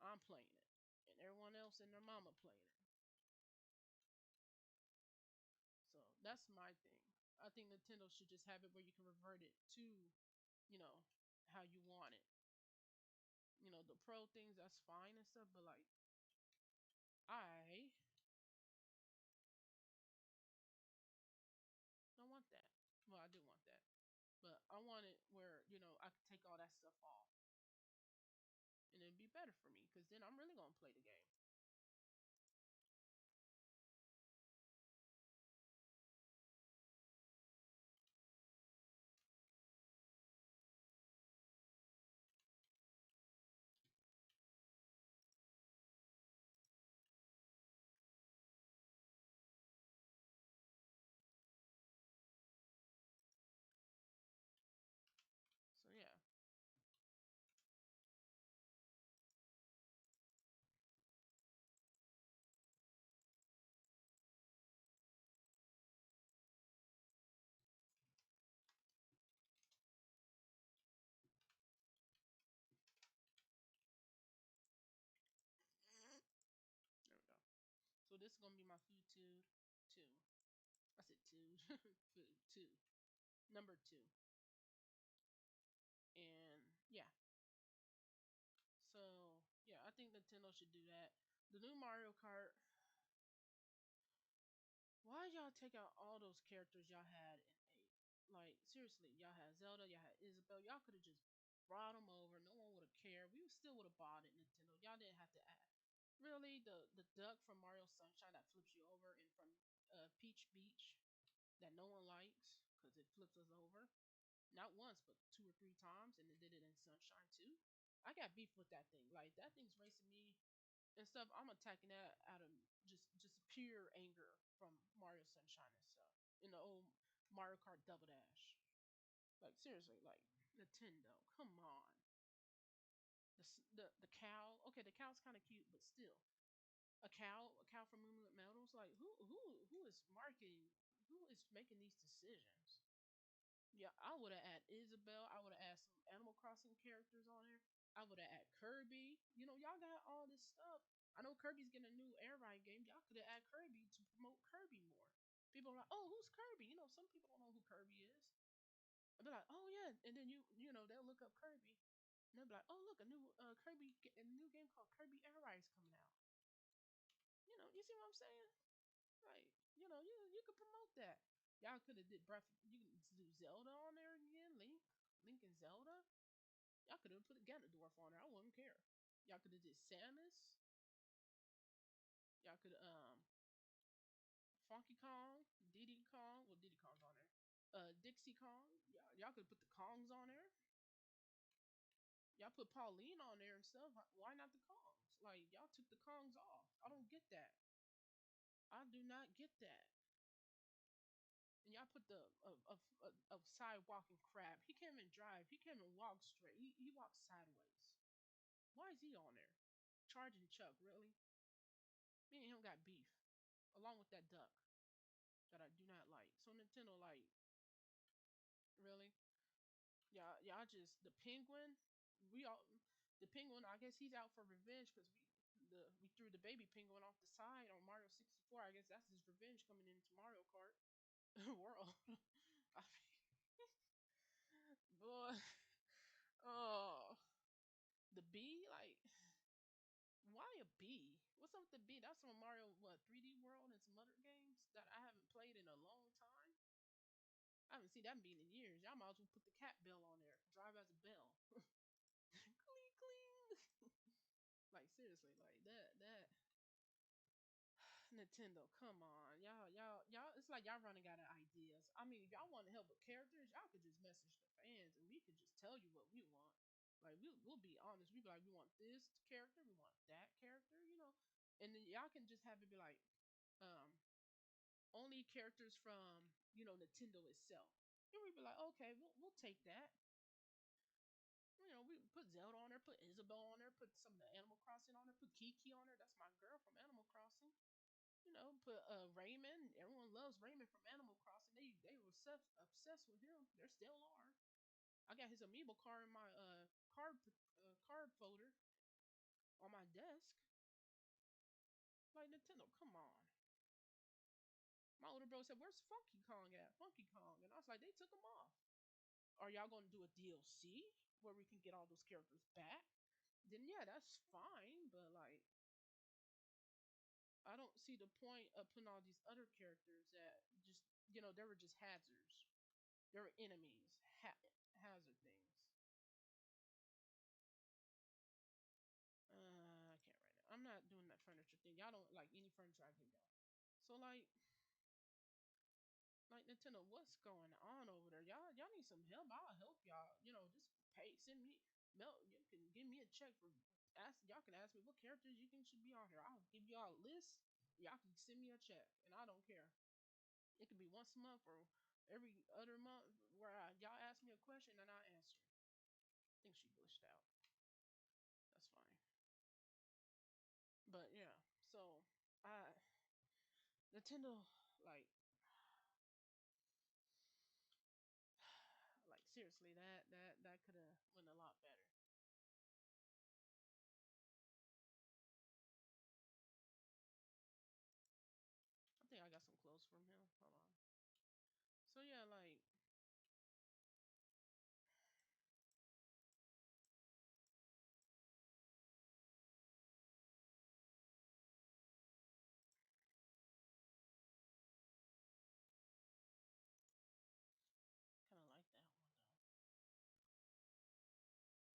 I'm playing it, and everyone else and their mama playing it. That's my thing. I think Nintendo should just have it where you can revert it to, you know, how you want it. The pro things that's fine and stuff, but like I don't want that. Well, I do want that, but I want it where I can take all that stuff off and it'd be better for me because then I'm really gonna play the game. So yeah, there we go. So this is gonna be my food two. I said two, food two, number two, and yeah. So yeah, I think Nintendo should do that. The new Mario Kart. Why y'all take out all those characters y'all had in eight? Like seriously, y'all had Zelda, y'all had Isabelle. Y'all could have just brought them over. No one would have cared. We still would have bought it, Nintendo. Y'all didn't have to add. Really, the duck from Mario Sunshine that flips you over, and from Peach Beach that no one likes because it flips us over. Not once, but two or three times, and it did it in Sunshine too. I got beef with that thing. Like that thing's racing me and stuff. I'm attacking that out of just pure anger from Mario Sunshine and stuff. In the old Mario Kart Double Dash. Like seriously, like Nintendo, come on. The cow. Okay, the cow's kind of cute, but still, a cow from Moonlit Meadows. Like who is marketing? Who is making these decisions? Yeah, I would have added Isabelle. I would have added some Animal Crossing characters on there. I would have added Kirby. Y'all got all this stuff. I know Kirby's getting a new Air Ride game. Y'all could have added Kirby to promote Kirby more. People are like, oh, who's Kirby? Some people don't know who Kirby is. And they're like, oh yeah, and then they'll look up Kirby, and they'll be like, oh look, a new a new game called Kirby Air Ride is coming out. You see what I'm saying? Right. You could promote that. Y'all could have did Breath. You can do Zelda on there again. Link and Zelda. Y'all could have put a Ganondorf on there. I wouldn't care. Y'all could have did Samus. Y'all could Funky Kong, Diddy Kong. Well, Diddy Kong's on there. Dixie Kong. Y'all could put the Kongs on there. Y'all put Pauline on there and stuff. Why not the Kongs? Like y'all took the Kongs off. I don't get that. I do not get that. And y'all put the a sidewalking crab. He can't even drive. He can't even walk straight. He walks sideways. Why is he on there? Charging Chuck, really? Me and him got beef, along with that duck that I do not like. So Nintendo, like, really? Y'all just the penguin. We all the penguin. I guess he's out for revenge because we threw the baby penguin off the side on Mario 64. I guess that's his revenge coming into Mario Kart world. I mean, boy, oh, the bee, like, why a bee? What's up with the bee? That's from Mario, what, 3D World and some other games that I haven't played in a long time. I haven't seen that bee in years. Y'all might as well put the cat bell on there. Drive as a bell. Cling, cling. Like, seriously, like, that. Nintendo, come on. Y'all, it's like y'all running out of ideas. I mean, if y'all want to help with characters, y'all could just message the fans and we could just tell you what we want. Like, we'll be honest. We be like, we want this character, we want that character. And then y'all can just have it be like, um, only characters from, Nintendo itself. And we be like, okay, we'll take that. We put Zelda on there, put Isabelle on there, put some of the Animal Crossing on there, put Kiki on there. That's my girl from Animal Crossing. Put Raymond. Everyone loves Raymond from Animal Crossing. They were obsessed with him. They still are. I got his amiibo card in my card folder on my desk. Like Nintendo, come on. My older bro said, "Where's Funky Kong at? Funky Kong?" And I was like, "They took him off. Are y'all gonna do a DLC where we can get all those characters back? Then yeah, that's fine. But like, I don't see the point of putting all these other characters that just they were just hazards. They were enemies, hazard things. I can't right now. I'm not doing that furniture thing. Y'all don't like any furniture I give y'all. So like Nintendo, what's going on over there? Y'all need some help. I'll help y'all. Just send me you can give me a check for y'all can ask me what characters you think should be on here. I'll give y'all a list. Y'all can send me a check, and I don't care. It could be once a month or every other month where y'all ask me a question and I answer. I think she glitched out. That's fine. But yeah, so I Nintendo like like seriously that could have went a lot better. I think I got some clothes from him. Hold on. So yeah, like kind of like that one though.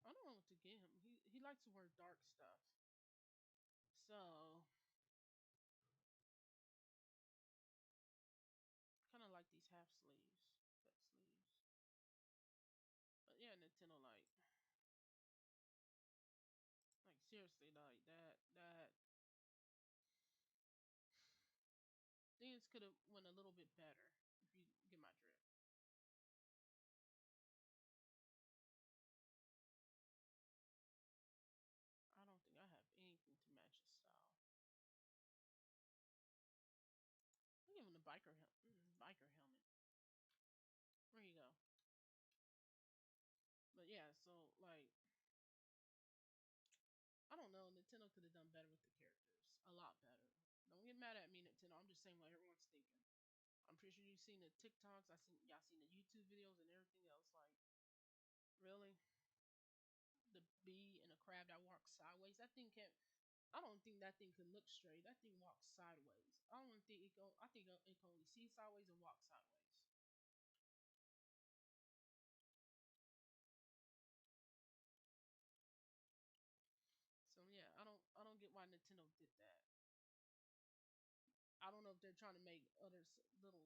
I don't know what to get him. He likes to wear dark stuff. So kind of like these half sleeves, cut sleeves. But yeah, Nintendo like seriously like that things could have went a little bit better if you get my drift. I don't think I have anything to match his style. I give him the biker helmet. Where you go? But yeah, so like I don't know. Nintendo could have done better with the characters, a lot better. Don't get mad at me, Nintendo. I'm just saying what everyone's thinking. I'm pretty sure you've seen the TikToks. Y'all seen the YouTube videos and everything else. Like really, the bee and a crab that walks sideways. That thing can't. I don't think that thing can look straight. That thing walks sideways. I don't think it can. I think it can only see sideways and walk sideways. So yeah, I don't get why Nintendo did that. I don't know if they're trying to make other little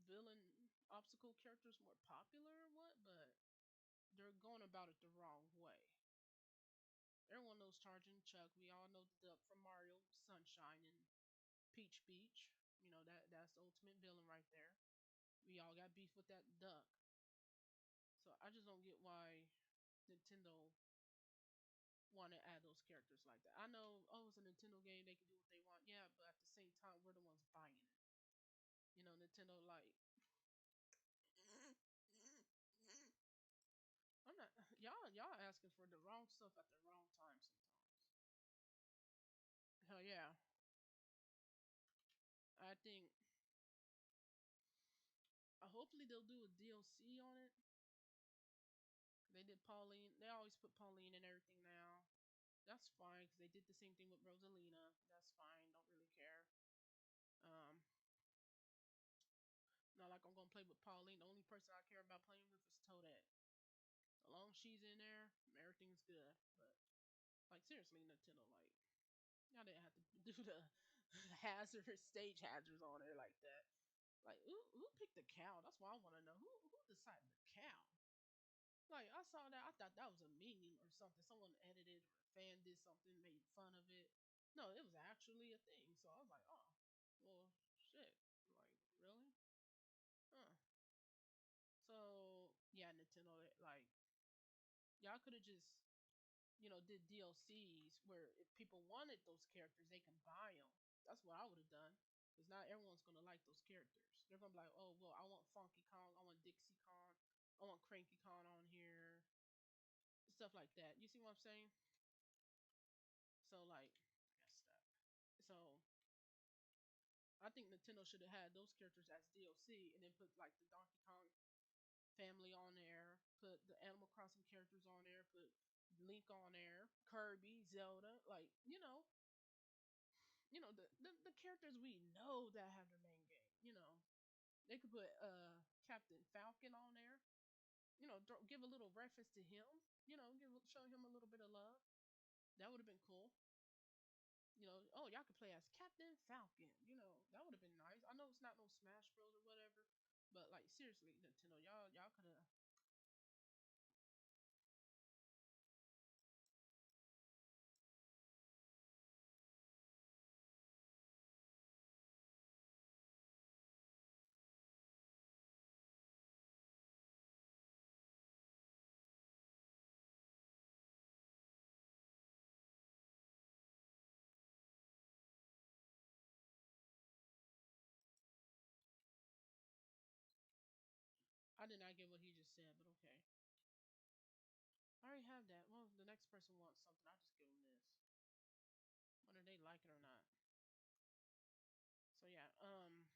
villain obstacle characters more popular or what, but they're going about it the wrong way. Everyone knows Charging Chuck. We all know the duck from Mario Sunshine and Peach Beach. That's the ultimate villain right there. We all got beef with that duck. So I just don't get why Nintendo want to add those characters like that. I know, oh, it's a Nintendo game; they can do what they want. Yeah, but at the same time, we're the ones buying it. Nintendo like I'm not y'all asking for the wrong stuff at the wrong time sometimes. Hell yeah. I think hopefully they'll do a DLC on it. They did Pauline. They always put Pauline in everything now. That's fine because they did the same thing with Rosalina. That's fine. Don't really care. Um, Not like I'm gonna play with Pauline. The only person I care about playing with is Toadette. As long as she's in there, everything's good. But like seriously, Nintendo, like y'all didn't have to do the hazardous stage hazards on there like that. Like who picked the cow? That's what I want to know. Who decided the cow? Like I saw that, I thought that was a meme or something. Someone edited or a fan did something, made fun of it. No, it was actually a thing. So I was like, oh, well, shit. Like really? Huh. So yeah, Nintendo, like y'all could have just did DLCs where if people wanted those characters, they can buy them. That's what I would have done. Because not everyone's gonna like those characters. They're gonna be like, oh well, I want Funky Kong, I want Dixie Kong, I want Cranky Kong on here, stuff like that. You see what I'm saying? So like, I guess that. So I think Nintendo should have had those characters as DLC, and then put like the Donkey Kong family on there, put the Animal Crossing characters on there, put Link on there, Kirby, Zelda, like the characters we know that have their main game. They could put Captain Falcon on there. Give a little reference to him. Show him a little bit of love. That would have been cool. Oh, y'all could play as Captain Falcon. That would have been nice. I know it's not no Smash Bros or whatever, but like seriously, Nintendo, y'all could have. I did not get what he just said, but okay. I already have that. Well, the next person wants something, I just give them this, whether they like it or not. So yeah, Nintendo.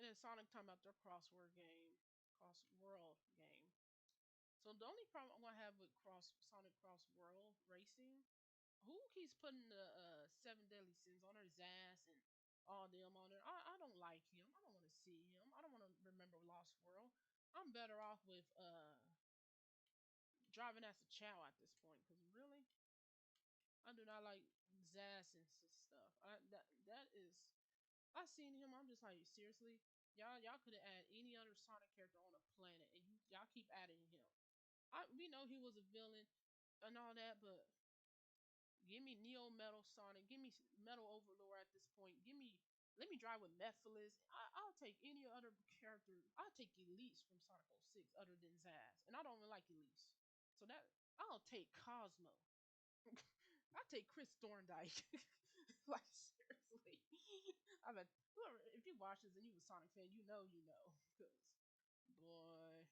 And then Sonic talking about their cross world game. So the only problem I'm gonna have with Sonic Cross World Racing, who keeps putting the Seven Deadly Sins on her, Zaz and all them on there? I don't like him. I don't want to see him. I don't want to remember Lost World. I'm better off with driving as a Chow at this point, because really, I do not like Zaz and stuff. That is, I seen him. I'm just like, seriously, y'all could have added any other Sonic character on the planet, and y'all keep adding him. We know he was a villain and all that, but give me Neo Metal Sonic, give me Metal Overlord at this point. Let me drive with Mephiles. I'll take any other character. I'll take Elise from Sonic 06 other than Zaz, and I don't even like Elise. So that I'll take Cosmo. I'll take Chris Thorndike. Like seriously, I bet whoever, if you watch this and you a Sonic fan, you know, because boy,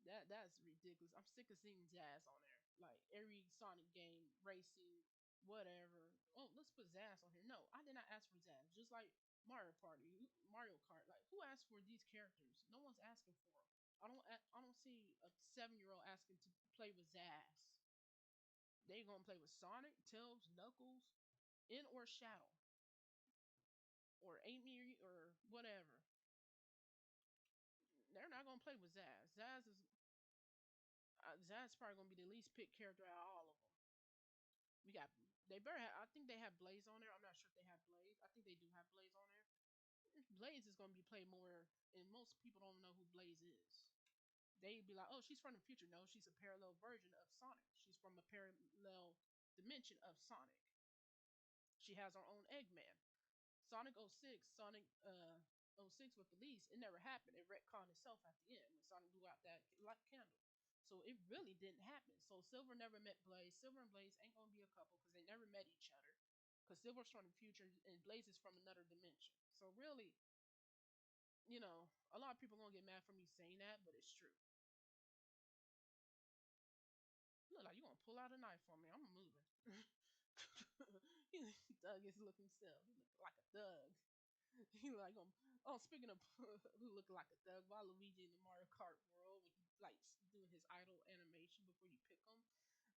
that's ridiculous. I'm sick of seeing Zaz on there. Like every Sonic game, racing, whatever. Oh, let's put Zaz on here. No, I did not ask for Zaz. Just like Mario Kart. Like who asked for these characters? No one's asking for them. I don't see a 7-year-old asking to play with Zaz. They gonna play with Sonic, Tails, Knuckles, in or Shadow, or Amy or whatever. They're not gonna play with Zaz. Zaz probably gonna be the least picked character out of all of them. We got they better have, I think they have Blaze on there. I'm not sure if they have Blaze. I think they do have Blaze on there. Blaze is gonna be played more, and most people don't know who Blaze is. They'd be like, oh, she's from the future. No, she's a parallel version of Sonic. She's from a parallel dimension of Sonic. She has her own Eggman. Sonic Sonic 06 with Elise, it never happened. It retconned itself at the end when Sonic blew out that candle. So it really didn't happen. So Silver never met Blaze. Silver and Blaze ain't gonna be a couple because they never met each other. Because Silver's from the future and Blaze is from another dimension. So really, a lot of people gonna get mad for me saying that, but it's true. Look like you gonna pull out a knife on me. I'm moving. Thug is looking still. He look like a thug. He like oh, speaking of who look like a thug, Waluigi in the Mario Kart world when he like doing his idle animation before you pick him.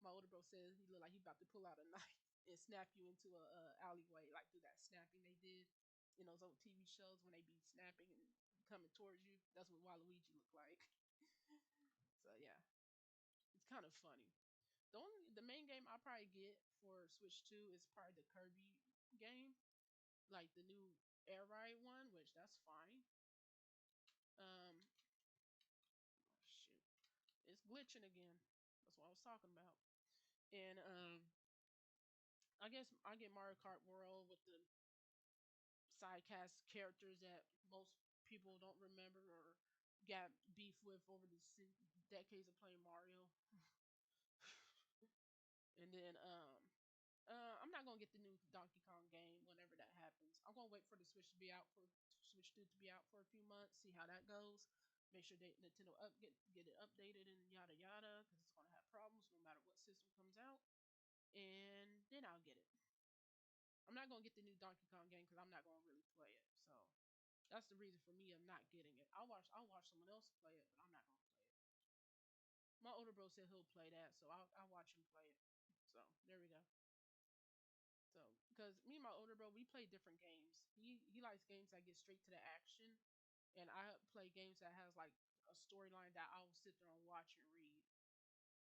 My older bro says he look like he about to pull out a knife and snap you into a alleyway, like do that snapping they did in those old TV shows when they be snapping and coming towards you. That's what Waluigi look like. So yeah, it's kind of funny. The main game I probably get for Switch 2 is probably the Kirby game, like the new Air Ride one, which that's fine. Um, shoot, it's glitching again. That's what I was talking about. And I guess I get Mario Kart World with the sidecast characters that most people don't remember or got beef with over the decades of playing Mario. And then I'm not gonna get the new Donkey Kong game whenever that happens. I'm gonna wait for the Switch 2 to be out for a few months, see how that goes. Make sure Nintendo get it updated and yada yada, because it's gonna have problems no matter what system comes out. and then I'll get it. I'm not gonna get the new Donkey Kong game because I'm not gonna really play it. So that's the reason for me of not getting it. I'll watch someone else play it, but I'm not gonna play it. My older bro said he'll play that, so I'll watch him play it. So there we go. So because me and my older bro, we play different games. He likes games that get straight to the action, and I play games that has like a storyline that I will sit there and watch and read.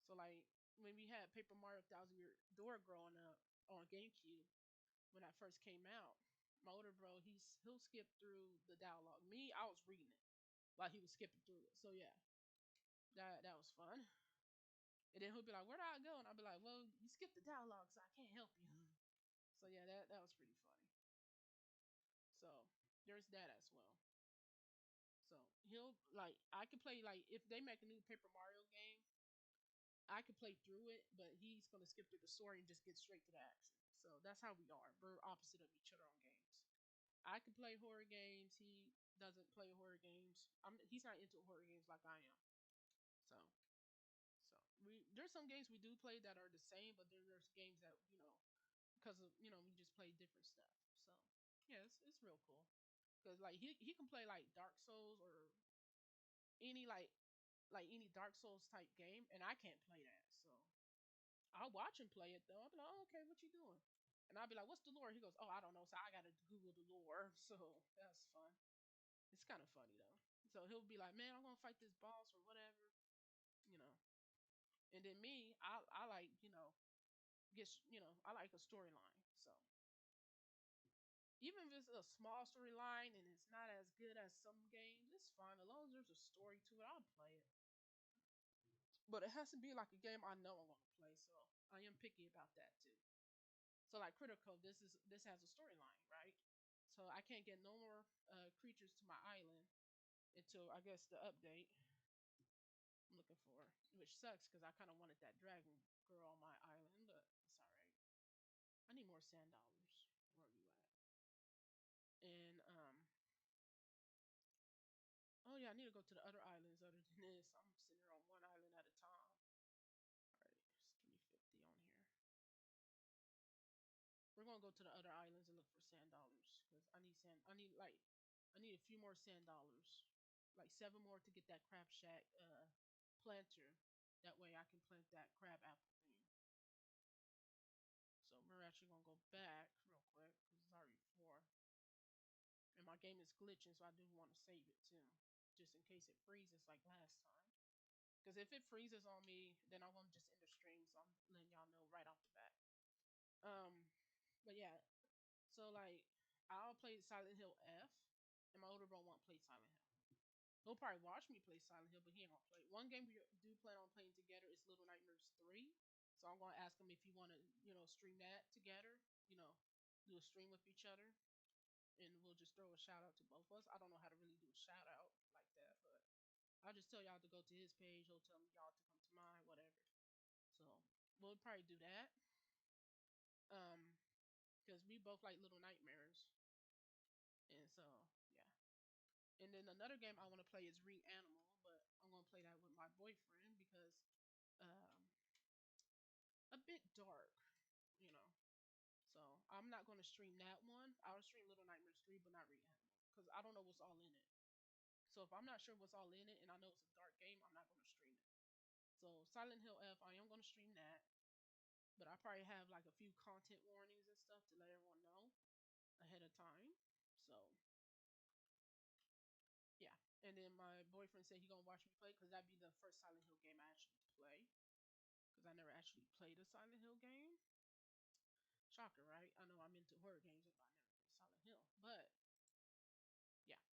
So like when we had Paper Mario Thousand Year Door growing up on GameCube when that first came out, my older bro he'll skip through the dialogue. Me, I was reading it while he was skipping through it. So yeah, that was fun. And then he'll be like, "Where do I go?" And I'll be like, "Well, you skipped the dialogue, so I can't help you." So yeah, that was pretty funny. So there's that as well. So he'll like I could play like if they make a new Paper Mario game, I could play through it, but he's gonna skip through the story and just get straight to the action. So that's how we are. We're opposite of each other on games. I can play horror games. He doesn't play horror games. He's not into horror games like I am. So we there's some games we do play that are the same, but there's games that because of we just play different stuff. So yeah, it's real cool. Cause like he can play like Dark Souls or any like any Dark Souls type game, and I can't play that. So I'll watch him play it though. I'll be like, oh, okay, what you doing? And I'll be like, what's the lore? He goes, oh, I don't know. So I gotta Google the lore. So that's fun. It's kind of funny though. So he'll be like, man, I'm gonna fight this boss or whatever, you know. And then me, I like I like a storyline. So even if it's a small storyline and it's not as good as some games, it's fine as long as there's a story to it. I'll play it. But it has to be like a game I know I'm gonna play. So I am picky about that too. So like Critical, this has a storyline, right? So I can't get no more creatures to my island until I guess the update I'm looking for, which sucks because I kind of wanted that dragon girl on my island, but it's all right. I need more sand dollars. Where are you at? And oh yeah, I need to go to the other islands other than this. I'm sitting here on one island at a time. All right, it's 350 on here. We're gonna go to the other islands and look for sand dollars because I need sand. I need a few more sand dollars, like 7 more to get that crab shack planter. That way I can plant that crab apple thing. So we're actually gonna go back real quick because it's already 4. And my game is glitching, so I do want to save it too, just in case it freezes like last time. Because if it freezes on me, then I won't just end the stream. So I'm letting y'all know right off the bat. But yeah, so like I'll play Silent Hill F, and my older bro won't play Silent Hill. He'll probably watch me play Silent Hill, but he ain't gonna play. One game we do plan on playing together is Little Nightmares 3. So I'm gonna ask him if he wanna, stream that together. You know, do a stream with each other, and we'll just throw a shout out to both of us. I don't know how to really do a shout out like that, but I'll just tell y'all to go to his page. He'll tell y'all to come to mine, whatever. So we'll probably do that. Um, because we both like Little Nightmares, and so yeah. And then another game I want to play is Reanimal, but I'm gonna play that with my boyfriend because um, a bit dark, you know. So I'm not gonna stream that one. I'll stream Little Nightmares 3, but not Reanimal because I don't know what's all in it. So if I'm not sure what's all in it and I know it's a dark game, I'm not gonna stream it. So Silent Hill F, I am gonna stream that, but I probably have like a few content warnings and stuff to let everyone know ahead of time. So yeah. And then my boyfriend said he gonna watch me play because that'd be the first Silent Hill game I actually play. Because I never actually played a Silent Hill game. Shocker, right? I know I'm into horror games, but I never played Silent Hill. But yeah,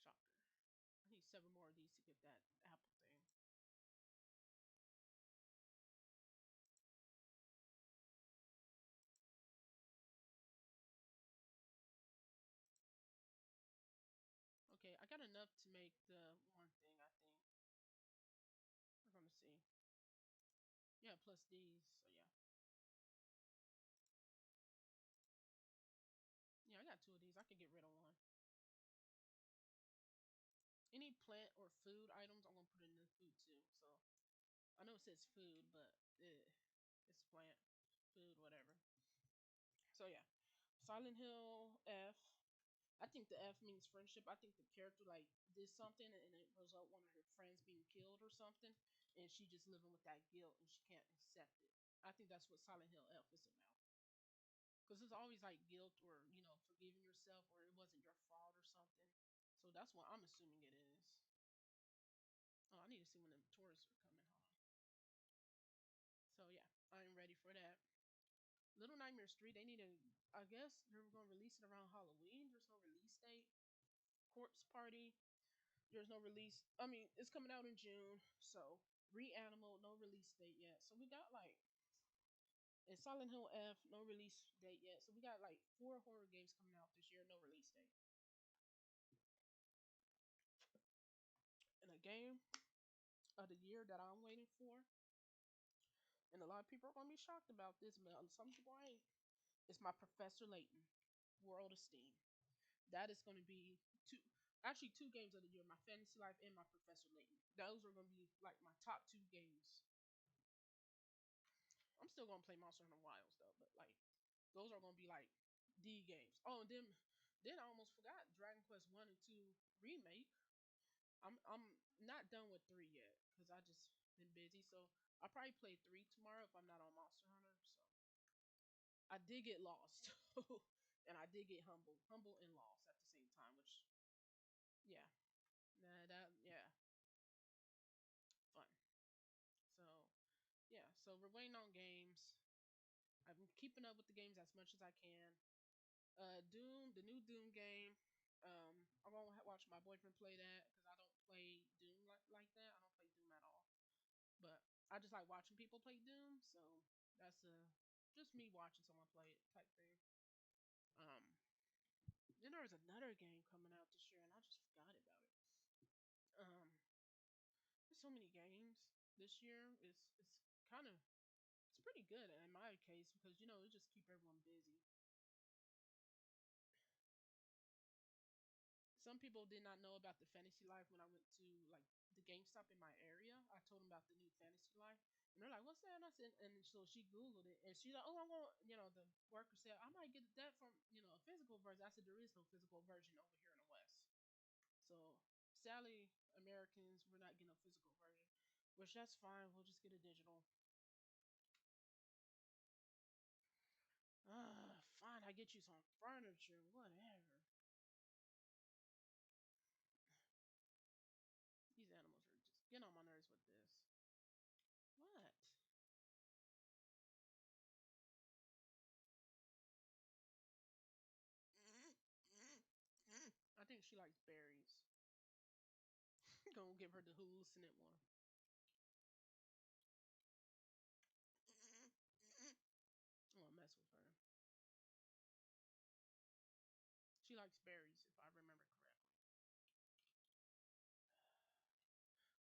shocker. I need 7 more of these to get that apple thing. Okay, I got enough to make the one thing. I think we're gonna see. Yeah, plus these. So yeah, yeah, I got 2 of these. I could get rid of one. Any plant or food items, I'm gonna put in the food too. So I know it says food, but it's plant, food, whatever. So yeah, Silent Hill F. I think the F means friendship. I think the character like did something and it result one of her friends being killed or something, and she just living with that guilt and she can't accept it. I think that's what Silent Hill F is about. Because it's always like guilt or forgiving yourself or it wasn't your fault or something. So that's what I'm assuming it is. Oh, I need to see when the tourists are coming. Hold on. So yeah, I'm ready for that. Little Nightmares 3, they need to. I guess they're going to release it around Halloween. There's no release date. Corpse Party. There's no release. I mean, it's coming out in June. So Reanimal, no release date yet. So we got like and Silent Hill F, no release date yet. So we got like 4 horror games coming out this year, no release date. And a game of the year that I'm waiting for, and a lot of people are gonna be shocked about this, but some people ain't. It's my Professor Layton, World of Steam. That is gonna be actually 2 games of the year, my Fantasy Life and my Professor Layton. Those are gonna be like my top 2 games. I'm still gonna play Monster Hunter Wilds though, but like those are gonna be like the games. Oh, and then I almost forgot Dragon Quest 1 and 2 remake. I'm not done with 3 yet because I just been busy. So I'll probably play 3 tomorrow if I'm not on Monster Hunter. So I did get lost, and I did get humble and lost at the same time. Which yeah, nah, that yeah, fun. So yeah, so we're waiting on games. I'm keeping up with the games as much as I can. Doom, the new Doom game. I'm gonna watch my boyfriend play that because I don't play Doom like that. I don't play Doom at all. But I just like watching people play Doom, so that's just me watching someone play it type thing. Um, then there was another game coming out this year, and I just forgot about it. There's so many games this year. It's kind of it's pretty good in my case because it just keep everyone busy. Some people did not know about the Fantasy Life when I went to like the GameStop in my area. I told them about the new Fantasy Life, and they're like, "What's that?" And I said, and so she Googled it, and she's like, "Oh, I'm going." The worker said, "I might get that from a physical version." I said, "There is no physical version over here in the West." So sadly, Americans, we're not getting a physical version, which that's fine. We'll just get a digital. Fine. I get you some furniture, whatever. These animals are just getting on my nerves with this. What? I think she likes berries. Gonna give her the hallucinant one. I'm gonna mess with her. She likes berries, if I remember correctly.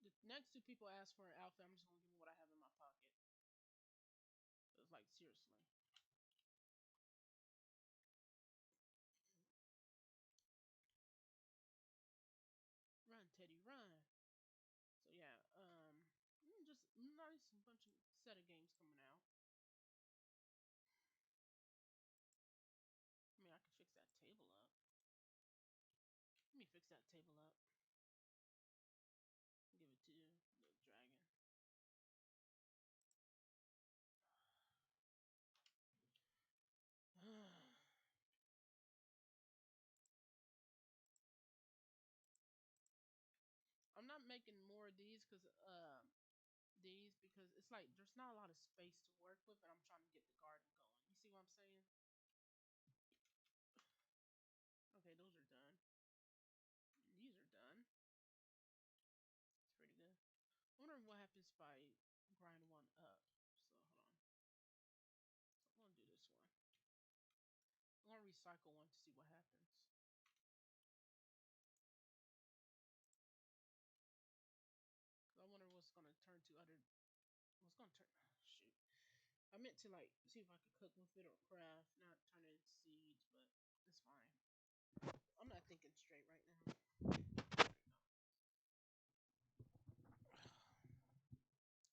The next 2 people ask for an outfit, I'm just gonna give them what I have in my pocket. It's like seriously. Run, Teddy, run. So yeah, just nice bunch of set of games coming out. I mean, I can fix that table up. Let me fix that table up. Give it to the dragon. I'm not making more of these because it's like there's not a lot of space to work with, and I'm trying to get the garden going. You see what I'm saying? Okay, those are done. These are done. It's pretty good. I wonder what happens if I grind one up. So hold on. So I'm gonna do this one. I'm gonna recycle one to see what happens. I wonder what's gonna turn to other. What's gonna turn? Shoot. I meant to like see if I could cook with it or craft, not turn it into seeds, but it's fine. I'm not thinking straight right now.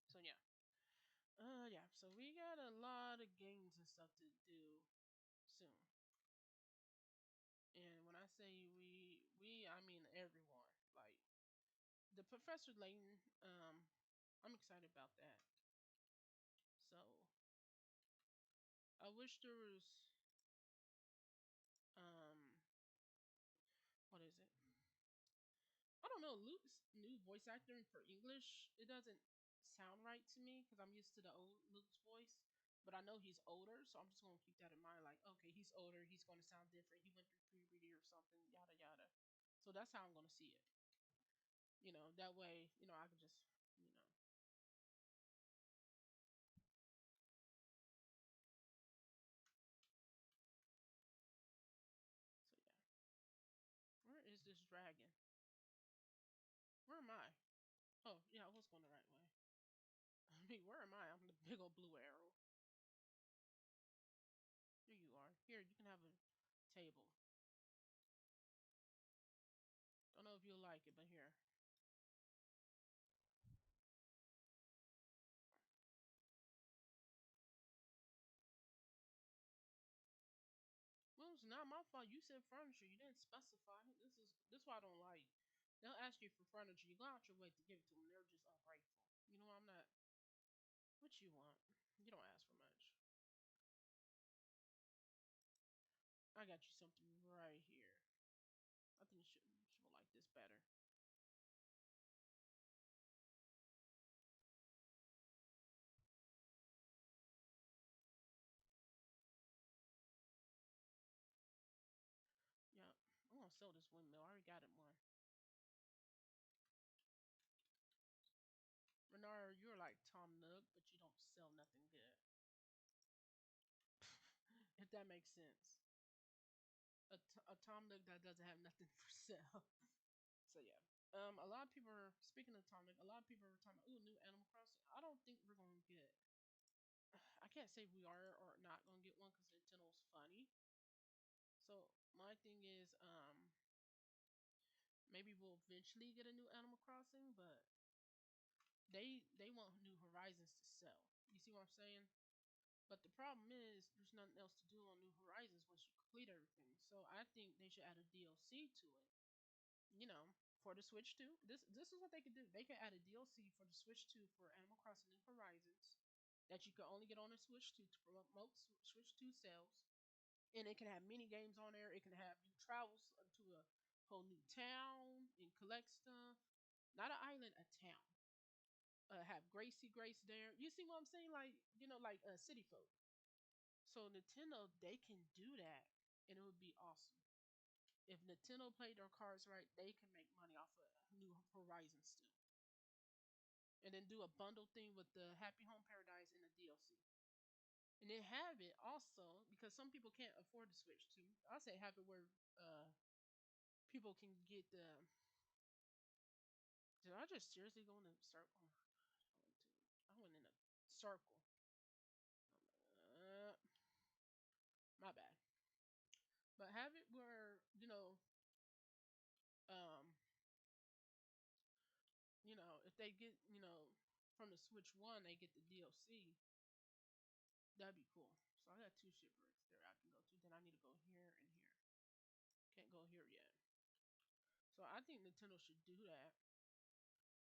So stuff to do soon. And when I say we, I mean everyone. Like the Professor Layton, I'm excited about that. So I wish there was um what is it? I don't know. Luke's new voice acting for English, it doesn't sound right to me because I'm used to the old Luke's voice. But I know he's older, so I'm just gonna keep that in mind. Like, okay, he's older, he's gonna sound different. He went through puberty or something, yada yada. So that's how I'm gonna see it. That way, I can just, you know. So yeah, where is this dragon? Where am I? Oh yeah, I was going the right way. I mean, where am I? I'm the big old blue arrow. Here you are. Here, you can have a table. Don't know if you'll like it, but here. Well, it's not my fault. You said furniture. You didn't specify. This why I don't like. They'll ask you for furniture. You go out your way to give it to them. They're just ungrateful. I'm not. What you want? You don't ask for much. I got you something right here. I think you will like this better. Yeah, I'm gonna sell this windmill. I already got it one. Renard, you're like Tom Nook, but you don't sell nothing good. If that makes sense. A Tom Nook that doesn't have nothing for sale. So yeah. A lot of people are speaking of Tom Nook. A lot of people are talking about, ooh, new Animal Crossing. I don't think we're gonna get. I can't say we are or not gonna get one because Nintendo's funny. So my thing is, maybe we'll eventually get a new Animal Crossing, but they want New Horizons to sell. You see what I'm saying? But the problem is, there's nothing else to do on New Horizons once you complete everything. So I think they should add a DLC to it. You know, for the Switch 2. This is what they could do. They could add a DLC for the Switch 2 for Animal Crossing New Horizons that you can only get on the Switch 2 to promote Switch 2 sales. And it can have mini games on there. It can have you travels to a whole new town and collect stuff. Not an island, a town. Have Grace there. You see what I'm saying? Like, like City Folk. So Nintendo, they can do that, and it would be awesome. If Nintendo played their cards right, they can make money off of New Horizons still, and then do a bundle thing with the Happy Home Paradise and the DLC, and then have it also because some people can't afford to switch to. I say have it where people can get the. Did I just seriously go in a circle? Oh my god, I went in a circle. Uh, my bad. But have it where um, if they get from the Switch One, they get the DLC. That'd be cool. So I got two shipwrecks there I can go to. Then I need to go here and here. Can't go here yet. So I think Nintendo should do that.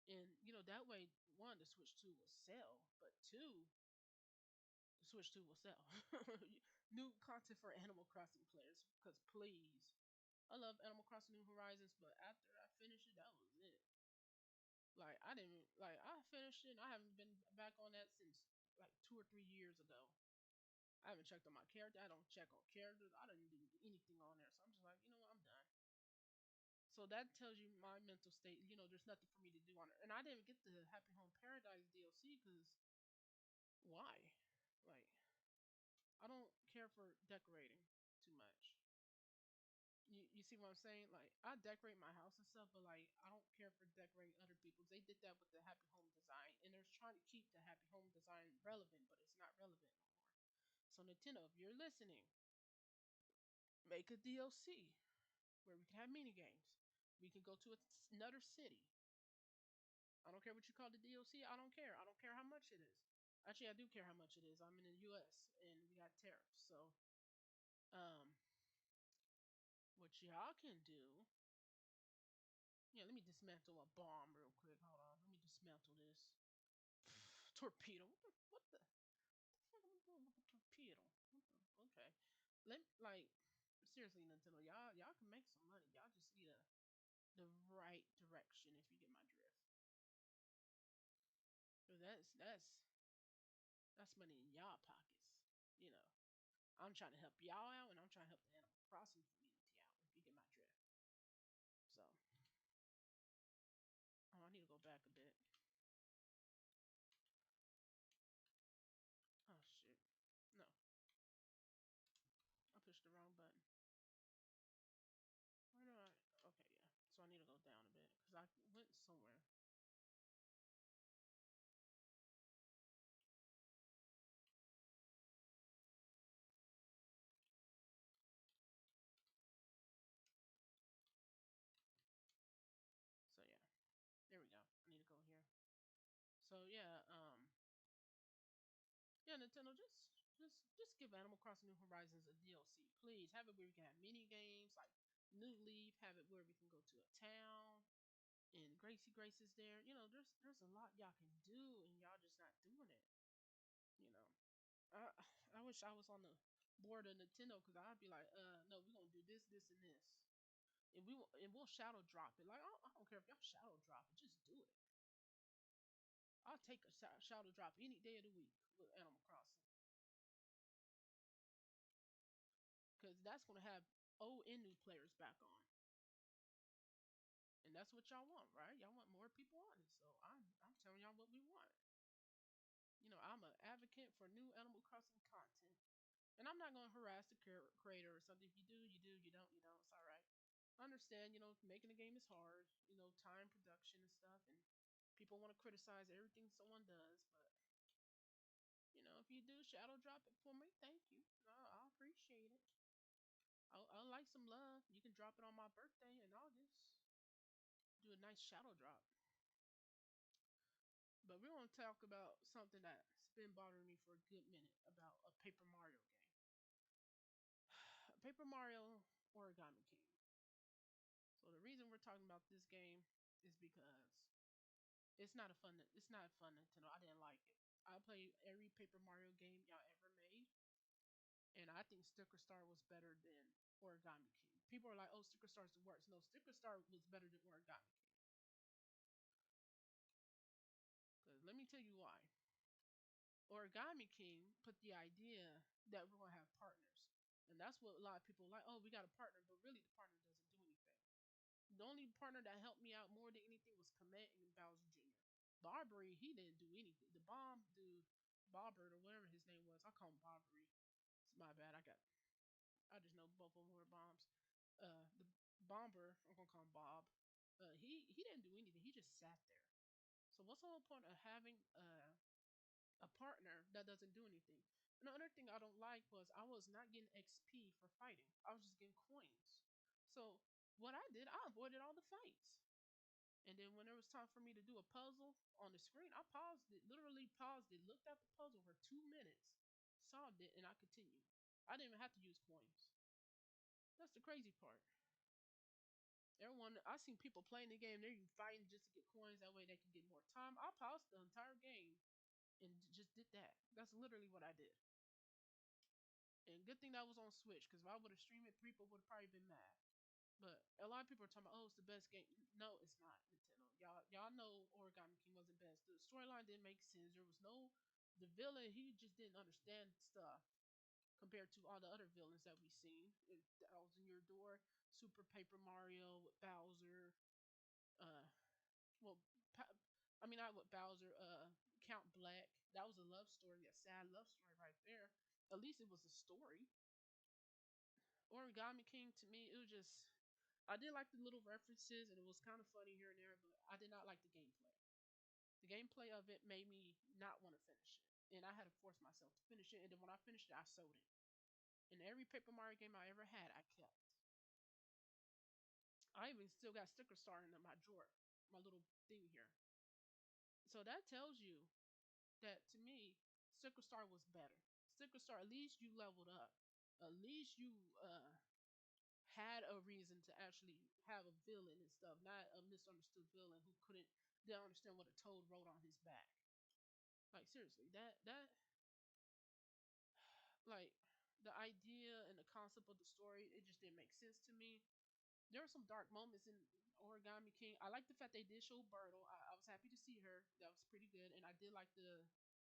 And that way, one, the Switch 2 will sell, but two, the Switch 2 will sell. New content for Animal Crossing players. Because please. I love Animal Crossing New Horizons, but after I finished it, that was it. Like I didn't like I finished it and I haven't been back on that since like 2 or 3 years ago. I haven't checked on my character. I don't check on characters. I don't do anything on there. So I'm just like, you know what, I'm done. So that tells you my mental state. There's nothing for me to do on it. And I didn't get the Happy Home Paradise DLC because why? Like, I don't care for decorating too much. You see what I'm saying? Like, I decorate my house and stuff, but like, I don't care for decorating other people's. They did that with the Happy Home design, and they're trying to keep the Happy Home design relevant, but it's not relevant no more. So Nintendo, if you're listening, make a DLC where we can have mini games. We can go to another city. I don't care what you call the DLC. I don't care. I don't care how much it is. Actually, I do care how much it is. I'm in the U.S. and we got tariffs. So, um, what y'all can do? Yeah, let me dismantle a bomb real quick. Hold on. Let me dismantle this torpedo. What the heck am I doing with the torpedo? Okay. Let like seriously, Nintendo. Y'all can make some money. Y'all just need the right direction if you get my drift. 'Cause that's money in y'all pockets. You know. I'm trying to help y'all out, and I'm trying to help the Animal Crossing community out. If you get my drift. So, oh, I need to go back a bit. Oh shit. No, I pushed the wrong button. Where do I? Okay, yeah. So I need to go down a bit because I went somewhere. So yeah, there we go. I need to go here. So yeah, Nintendo, just give Animal Crossing New Horizons a DLC, please. Have it where we can have mini games like New Leaf. Have it where we can go to a town and Gracie Grace is there. You know, there's a lot y'all can do, and y'all just not doing it. You know, I I wish I was on the board of Nintendo because I'd be like, no, we're gonna do this, this, and this, and we'll shadow drop it. Like I don't care if y'all shadow drop it, just do it. I'll take a shadow drop any day of the week with Animal Crossing because that's gonna have old and new players back on, and that's what y'all want, right? Y'all want more people on it, so I'm telling y'all what we want. You know, I'm an advocate for new Animal Crossing content. And I'm not going to harass the creator or something. If you do, you do. You don't, you don't. It's all right. I understand, making a game is hard, time production and stuff. And people want to criticize everything someone does. But, if you do shadow drop it for me, thank you. I'll appreciate it. I'll like some love. You can drop it on my birthday in August. Do a nice shadow drop. But we're going to talk about something that's been bothering me for a good minute about a Paper Mario game. Paper Mario Origami King. So the reason we're talking about this game is because it's not fun Nintendo. I didn't like it. I played every Paper Mario game y'all ever made, and I think Sticker Star was better than Origami King. People are like, "Oh, Sticker Star's the worst." No, Sticker Star was better than Origami King. Cause let me tell you why. Origami King put the idea that we're gonna have partners, and that's what a lot of people like. Oh, we got a partner, but really the partner doesn't do anything. The only partner that helped me out more than anything was Komet and Bowser Jr. Barbary, he didn't do anything. The bomb dude, Bobbert or whatever his name was, I call him Barbary. It's my bad. I just know both of them were bombs. The bomber, I'm gonna call him Bob. He didn't do anything. He just sat there. So what's the whole point of having a partner that doesn't do anything? And the other thing I don't like was I was not getting XP for fighting. I was just getting coins. So what I did, I avoided all the fights. And then when it was time for me to do a puzzle on the screen, I paused it, literally paused it, looked at the puzzle for 2 minutes, solved it, and I continued. I didn't even have to use coins. That's the crazy part. Everyone, I seen people playing the game, they're fighting just to get coins. That way they can get more time. I paused the entire game and just did that. That's literally what I did. And good thing that was on Switch, because if I would have streamed it, people would have probably been mad. But a lot of people are talking about, oh, it's the best game. No, it's not, Nintendo. Y'all know Origami King wasn't best. The storyline didn't make sense. There was no the villain. He just didn't understand stuff compared to all the other villains that we've seen. That was in your door. Super Paper Mario with Bowser. Uh, well, I mean not with Bowser. Count Black. That was a love story, a sad love story right there. At least it was a story. Origami King to me, it was just I did like the little references and it was kind of funny here and there, but I did not like the gameplay. The gameplay of it made me not want to finish it, and I had to force myself to finish it. And then when I finished it, I sold it. And every Paper Mario game I ever had, I kept. I even still got Sticker Star in my drawer, my little thing here. So that tells you that to me, Sickle Star was better. Sickle Star, at least you leveled up. At least you had a reason to actually have a villain and stuff, not a misunderstood villain who didn't understand what a toad wrote on his back. Like seriously, that like the idea and the concept of the story, it just didn't make sense to me. There were some dark moments in Origami King. I like the fact they did show Birtle. I was happy to see her. That was pretty good, and I did like the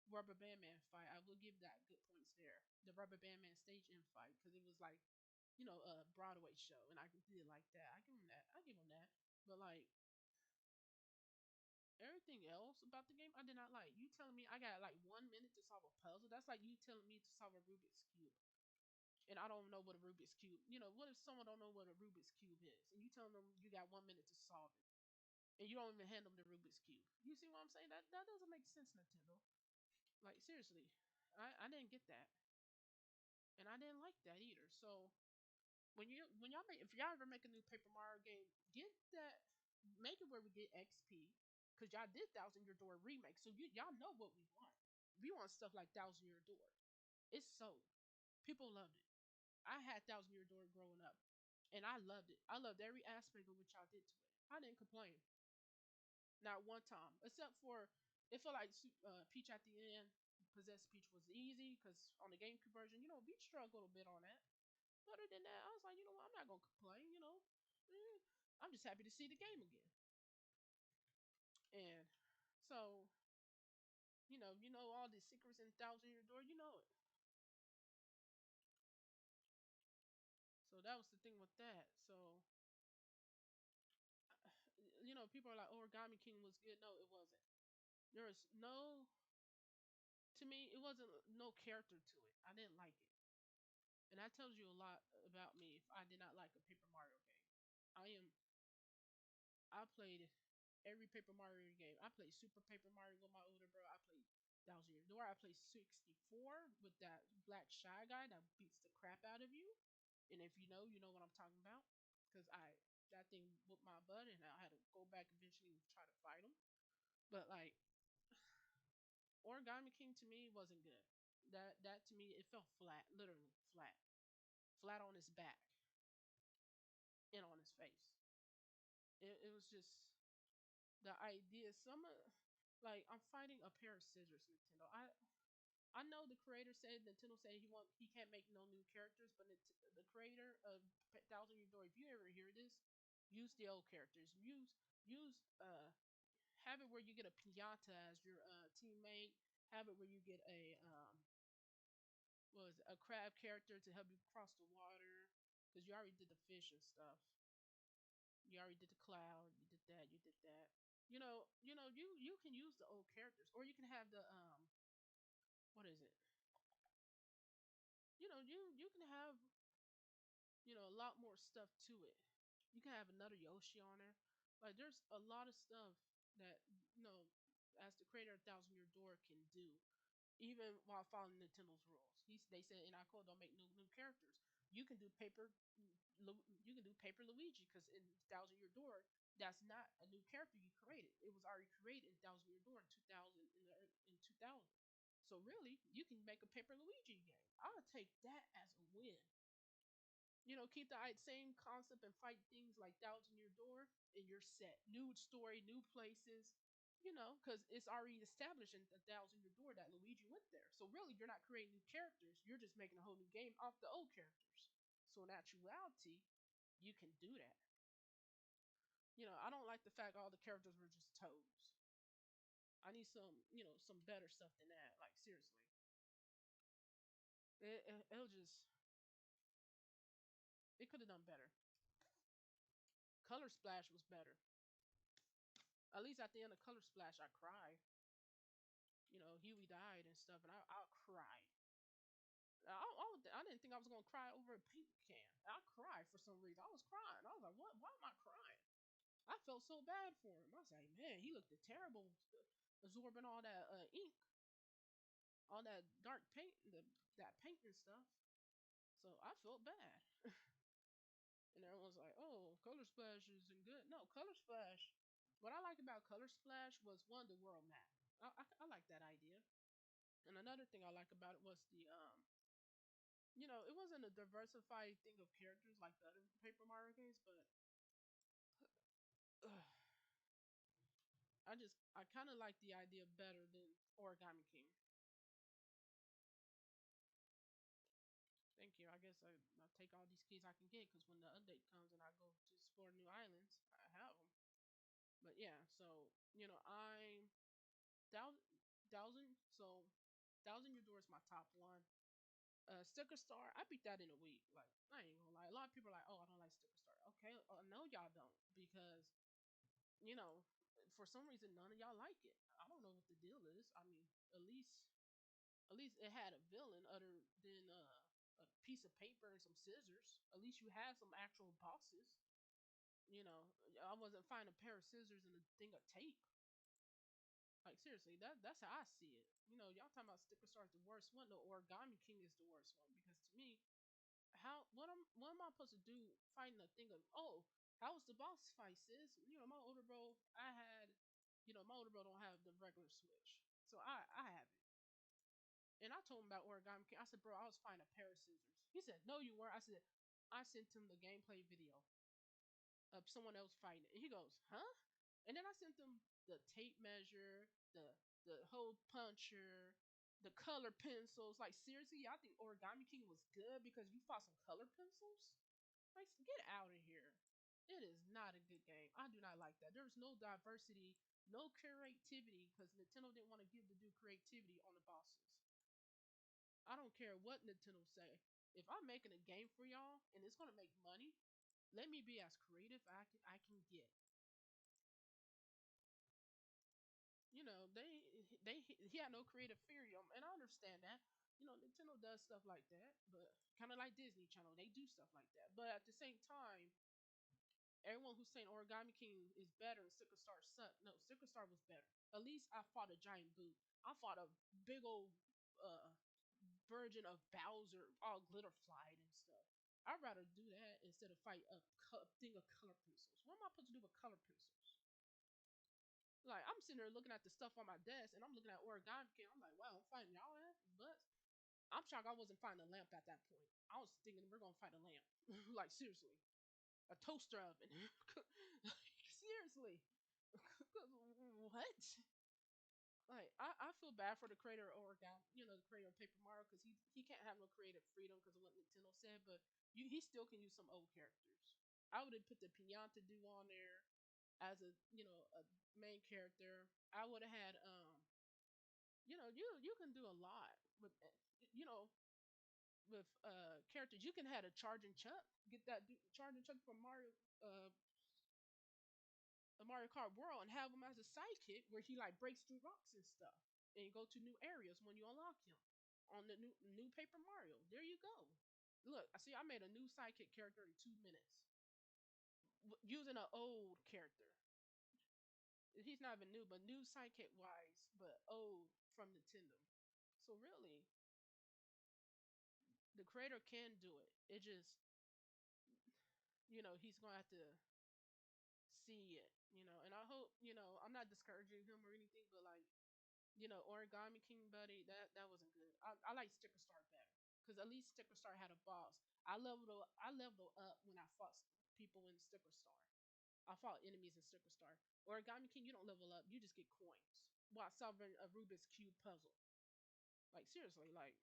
Rubber Band Man fight. I will give that good points there. The Rubber Band Man stage in fight because it was like, a Broadway show, and I did like that. I give him that. I give him that. But like everything else about the game, I did not like. You telling me I got like 1 minute to solve a puzzle? That's like you telling me to solve a Rubik's cube, and I don't know what a Rubik's cube. What if someone don't know what a Rubik's cube is, and you telling them you got 1 minute to solve it, and you don't even hand them the Rubik's cube? You see what I'm saying? That doesn't make sense, Nintendo. Like seriously, I didn't get that, and I didn't like that either. So when y'all make if y'all ever make a new Paper Mario game, get that make it where we get XP because y'all did Thousand Year Door remake, so y'all know what we want. We want stuff like Thousand Year Door. It's sold. People loved it. I had Thousand Year Door growing up, and I loved it. I loved every aspect of what y'all did to it. I didn't complain, not one time, except for it felt like Peach at the end. Possessed Peach was easy because on the GameCube version, we struggled a bit on that. Other than that, I was like, what, I'm not gonna complain. I'm just happy to see the game again. And so, all the secrets in Thousand Year Door, you know it. So that was the thing with that. So, people are like, Origami King was good. No, it wasn't. There was no, to me, it wasn't no character to it. I didn't like it, and that tells you a lot about me. If I did not like a Paper Mario game, I am. I played every Paper Mario game. I played Super Paper Mario with my older bro. I played Thousand Year Door. I played 64 with that black shy guy that beats the crap out of you. And if you know what I'm talking about. Because that thing whooped my butt and I had to go back eventually and try to fight him. But like Origami King to me wasn't good. That to me it felt flat, literally flat. Flat on his back and on his face. It was just the idea. Like I'm fighting a pair of scissors, Nintendo. I know the creator said Nintendo said he can't make no new characters, but the creator of Thousand Year Door, if you ever hear this, use the old characters. Use have it where you get a pinata as your teammate. Have it where you get a crab character to help you cross the water because you already did the fish and stuff. You already did the cloud. You did that. You did that. You can use the old characters, or you can have the what is it? You can have a lot more stuff to it. You can have another Yoshi on there. Like there's a lot of stuff that as the creator of Thousand Year Door can do, even while following Nintendo's rules. They said in our code don't make new characters. You can do paper Luigi because in Thousand Year Door that's not a new character you created. It was already created in Thousand Year Door in 2000 in 2000. So really, you can make a paper Luigi game. I'll take that as a win. Keep the same concept and fight things like Thousand Year Door, and you're set. New story, new places. Because it's already established in the Thousand Year Door that Luigi went there. So really, you're not creating new characters. You're just making a whole new game off the old characters. So in actuality, you can do that. I don't like the fact all the characters were just toes. I need some better stuff than that. Like seriously, it'll just it could have done better. Color Splash was better. At least at the end of Color Splash, I cried. Huey died and stuff, and I cried. I didn't think I was gonna cry over a paint can. I cried for some reason. I was crying. I was like, "What? Why am I crying?" I felt so bad for him. I was like, "Man, he looked terrible, absorbing all that ink, all that dark paint, that paint and stuff." So I felt bad. And everyone's like, "Oh, Color Splash isn't good." No, Color Splash. What I like about Color Splash was one the world map. I like that idea. And another thing I like about it was it wasn't a diversified thing of characters like the other Paper Mario games, but I kind of like the idea better than Origami King. Thank you. I guess I'll take all these keys I can get because when the update comes and I go to explore new islands, I have them. But yeah, so thousand so Thousand Year Door is my top one. Sticker Star, I beat that in a week. Like I ain't gonna lie, a lot of people are like, "Oh, I don't like Sticker Star." Okay, no, y'all don't because you know for some reason none of y'all like it. I don't know what the deal is. I mean, at least at least it had a villain other than a piece of paper and some scissors. At least you had some actual bosses. You know, I wasn't finding a pair of scissors and a thing of tape. Like seriously, that's how I see it. Y'all talking about Sticker Star is the worst one. The Origami King is the worst one because to me, what am I supposed to do fighting a thing of how was the boss fight, sis? My older bro, my older bro don't have the regular Switch, so I have it. And I told him about Origami King. I said, bro, I was fighting a pair of scissors. He said, no, you weren't. I said, I sent him the gameplay video of someone else fighting it. And he goes, huh? And then I sent him the tape measure, the hole puncher, the color pencils. Like seriously, I think Origami King was good because you fought some color pencils. Like get out of here. It is not a good game. I do not like that. There's no diversity, no creativity because Nintendo didn't want to give the dude creativity on the bosses. I don't care what Nintendo say. If I'm making a game for y'all and it's gonna make money, let me be as creative I can get. They he had no creative freedom, and I understand that. Nintendo does stuff like that, but kind of like Disney Channel, they do stuff like that. But at the same time, everyone who's saying Origami King is better and Sticker Star sucked. No, Sticker Star was better. At least I fought a giant boot. I fought a big old uh version of Bowser, all glitter flied and stuff. I'd rather do that instead of fight a thing of color pencils. What am I supposed to do with color pencils? Like I'm sitting there looking at the stuff on my desk, and I'm looking at Origami King. I'm like, wow, I'm fighting y'all ass, but I'm shocked I wasn't fighting a lamp at that point. I was thinking we're gonna fight a lamp, like seriously, a toaster oven. Like, seriously, what? Like I feel bad for the creator of Origami, the creator of Paper Mario, because he can't have no creative freedom because of what Nintendo said, but he still can use some old characters. I would have put the Pianta dude on there as a main character. I would have had you can do a lot with you know with characters. You can have a charging Chuck, get that charging Chuck from uh Mario Kart World and have him as a sidekick where he like breaks through rocks and stuff, and you go to new areas when you unlock him on the new Paper Mario. There you go. Look, I see. I made a new sidekick character in 2 minutes using an old character. He's not even new, but new sidekick wise, but old from Nintendo. So really, the creator can do it. It just, he's gonna have to see it, And I hope, I'm not discouraging him or anything, but like, Origami King Buddy, that wasn't good. I like Sticker Star better because at least Sticker Star had a boss. I leveled up when I fought people in Sticker Star. I fought enemies in Sticker Star. Origami King, you don't level up, you just get coins while solving a Rubik's Cube puzzle. Like seriously, like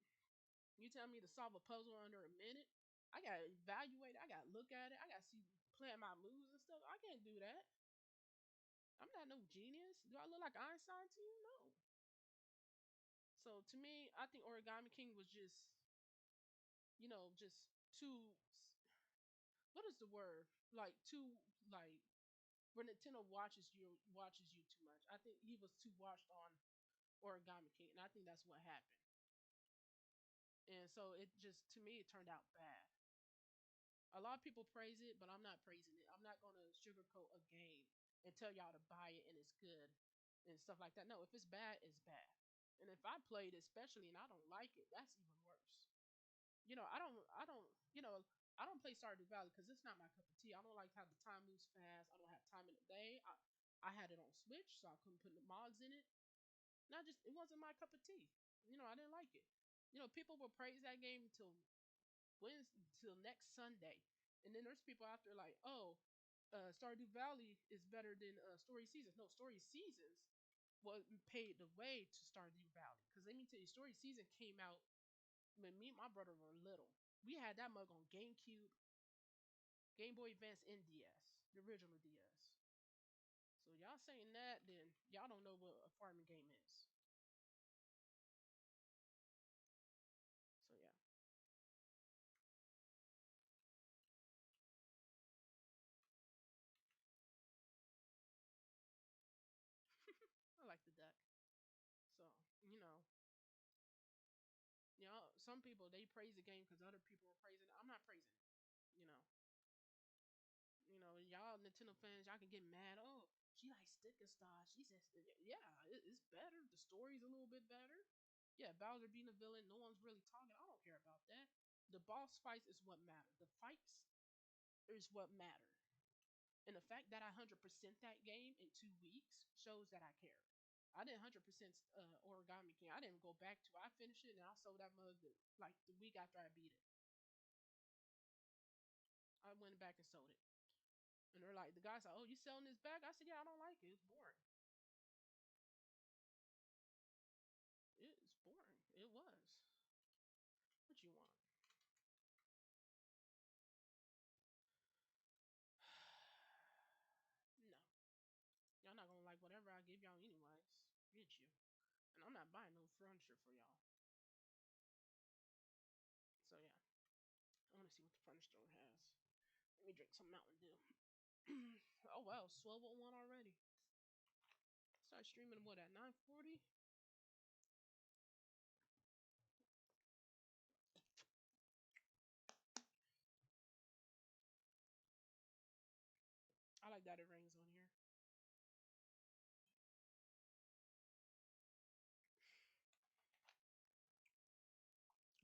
you tell me to solve a puzzle under a minute, I gotta evaluate it, I gotta look at it, I gotta see plan my moves and stuff. I can't do that. I'm not no genius. Do I look like Einstein to you? No. So to me, I think Origami King was just too. What is the word? Like too like where Nintendo watches you too much. I think he was too watched on Origami King, and I think that's what happened. And so it just to me it turned out bad. A lot of people praise it, but I'm not praising it. I'm not gonna sugarcoat a game and tell y'all to buy it and it's good and stuff like that. No, if it's bad, it's bad. And if I played it especially and I don't like it, that's even worse. I don't play Stardew Valley because it's not my cup of tea. I don't like how the time moves fast. I don't have time in the day. I had it on Switch, so I couldn't put the mods in it. Not just it wasn't my cup of tea. I didn't like it. People will praise that game until Wednesday, till next Sunday, and then there's people out there like, oh, Stardew Valley is better than Story Seasons. No, Story Seasons was paid the way to Stardew Valley, because let me tell you, Story Season came out when me and my brother were little. We had that mug on GameCube, Game Boy Advance, and DS, the original DS. So y'all saying that, then y'all don't know what a farming game is. So yeah, I like the deck. So some people they praise the game because other people are praising it. I'm not praising it. Y'all Nintendo fans, y'all can get mad. Oh, she likes Sticker Star. She says, yeah, it's better. The story's a little bit better. Yeah, Bowser being a villain, no one's really talking. I don't care about that. The boss fights is what matter. The fights is what matter. And the fact that I 100% that game in 2 weeks shows that I care. I didn't 100% Origami King. I didn't go back to. I finished it and I sold that mug like the week after I beat it. I went back and sold it. And they're like, the guy's like, oh, you selling this back? I said, yeah, I don't like it. It's boring. It's boring. It was. What you want? No. Y'all not gonna like whatever I give y'all anyways. Get you. And I'm not buying no furniture for y'all. So yeah. I wanna see what the furniture store has. Let me drink some Mountain Dew. Oh wow, 12:01 already. Start streaming what at 9:40? I like that it rains on here.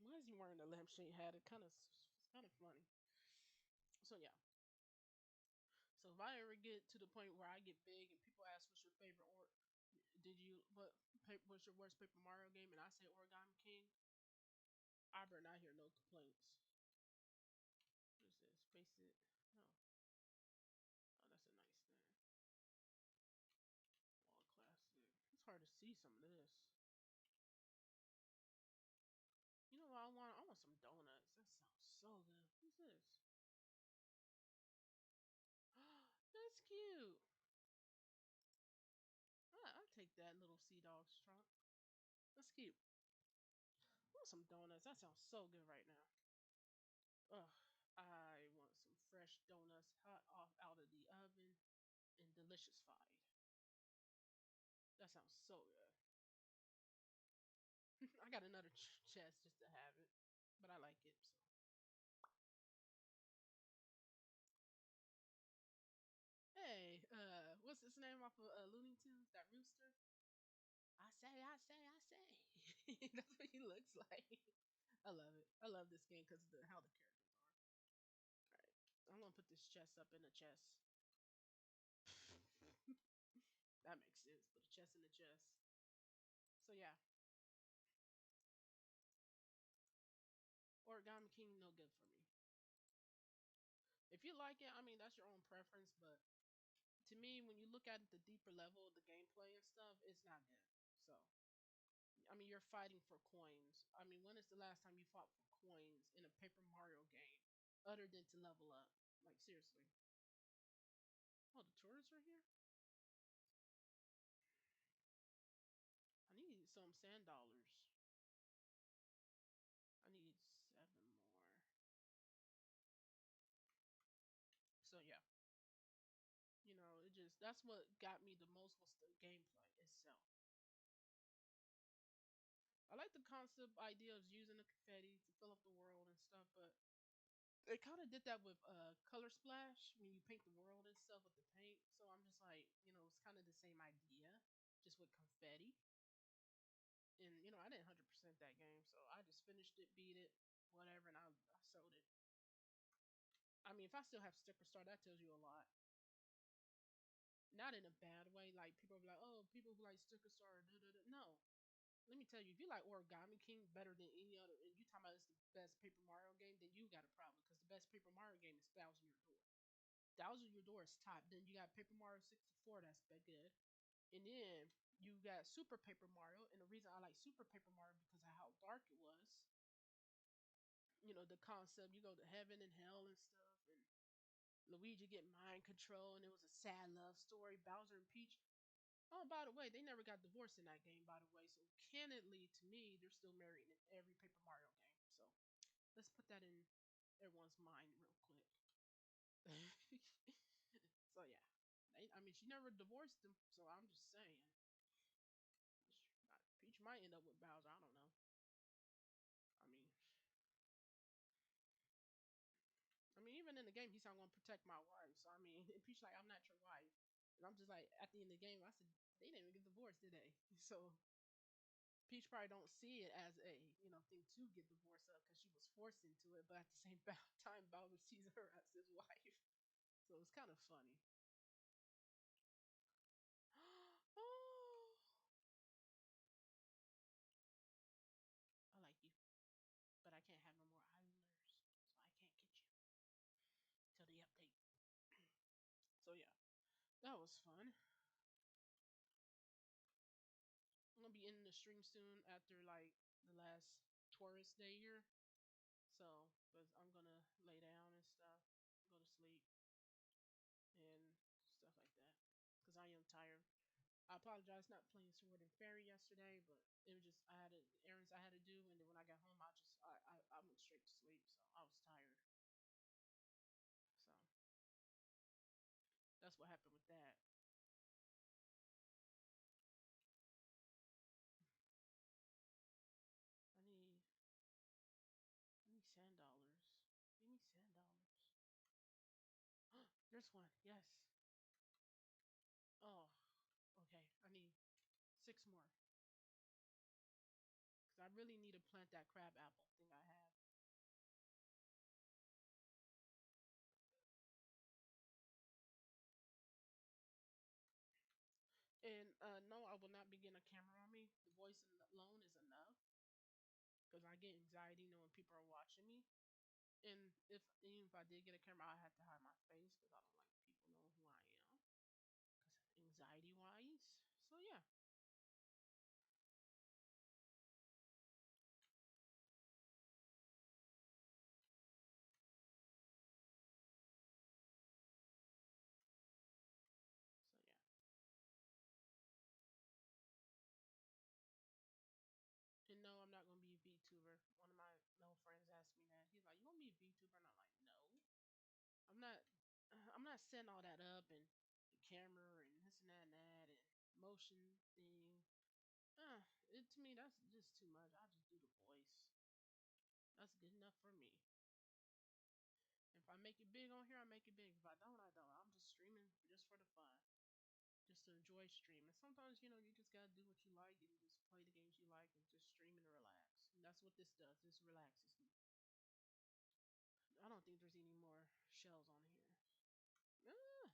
Why is he wearing a lampshade hat? It's kind of funny. So yeah. So if I ever get to the point where I get big and people ask what's your favorite or did you what's your worst Paper Mario game and I say Origami King, I better not hear no complaints. What is this? Face it. No. Oh, that's a nice thing. All classic. It's hard to see some of this. You know what I want? I want some donuts. That sounds so good. What's this? That's cute. I'll take that little Sea Dog's trunk. That's cute. I want some donuts. That sounds so good right now. Ugh. I want some fresh donuts hot off out of the oven and delicious fried. That sounds so good. I got another chest just to have it, but I like it. So hey, what's his name off of Looney Tunes? That rooster. I say. That's what he looks like. I love it. I love this game because of how the characters are. All right, I'm gonna put this chest up in the chest. That makes sense. Put a chest in the chest. So yeah, Origami King no good for me. If you like it, I mean that's your own preference, but to me, when you look at the deeper level of the gameplay and stuff, it's not good. So I mean, you're fighting for coins. I mean, when is the last time you fought for coins in a Paper Mario game, other than to level up? Like seriously. Oh, the tourists are here. I need some sand dollars. I need 7 more. So yeah, it just that's what got me the most was the gameplay itself. I like the concept idea of using the confetti to fill up the world and stuff, but they kind of did that with Color Splash when you paint the world and stuff with the paint. So I'm just like, it's kind of the same idea, just with confetti. And I didn't 100% that game, so I just finished it, beat it, whatever, and I sold it. I mean, if I still have Sticker Star, that tells you a lot. Not in a bad way. Like people are like, oh, people who like Sticker Star, da, da, da. No, Let me tell you, if you like Origami King better than any other, and you talking about it's the best Paper Mario game, then you got a problem because the best Paper Mario game is Thousand Year Door. Thousand Year Door is top. Then you got Paper Mario 64, that's good. And then you got Super Paper Mario, and the reason I like Super Paper Mario because of how dark it was. You know the concept. You go to heaven and hell and stuff, and Luigi get mind control, and it was a sad love story. Bowser and Peach. Oh, by the way, they never got divorced in that game. By the way, so candidly, to me, they're still married in every Paper Mario game. So let's put that in everyone's mind real quick. So yeah, I mean, she never divorced him. So I'm just saying, Peach might end up with Bowser. I don't know. I mean, even in the game, he's not going to protect my wife. So I mean, and Peach like, I'm not your wife, and I'm just like, at the end of the game, I said they didn't even get divorced, did they? So Peach probably don't see it as a thing to get divorced of because she was forced into it, but at the same time, Bowser sees her as his wife, so it's kind of funny. Oh, I like you, but I can't have no more islanders, so I can't get you till the update. So yeah, that was fun. I'm gonna be in the stream soon after like the last tourist day here, so because I'm gonna lay down and stuff, go to sleep and stuff like that because I am tired. I apologize not playing Sword and Fairy yesterday, but it was just I had errands I had to do, and then when I got home, I went straight to sleep, so I was tired. So that's what happened with that. I need $10. Give me $10. There's one. Yes. Oh, okay. I need six more because I really need to plant that crab apple thing I have. And no, I will not be getting a camera on me. The voice alone is enough because I get anxiety knowing people are watching me. And if even if I did get a camera, I had to hide my face because I don't like people knowing who I am. Because anxiety wise. So yeah. So yeah. And no, I'm not gonna be a VTuber. One of my no friends asked me that. He's like, "You want to be a VTuber?" And I'm like, "No, I'm not. I'm not setting all that up and the camera and this and that and that and motion thing. It to me that's just too much. I just do the voice. That's good enough for me. If I make it big on here, I make it big. If I don't, I don't. I'm just streaming just for the fun, just to enjoy streaming. Sometimes you just gotta do what you like and just play the games you like and just stream and relax. And that's what this does. This relaxes me. I don't think there's any more shells on here. Ah, don't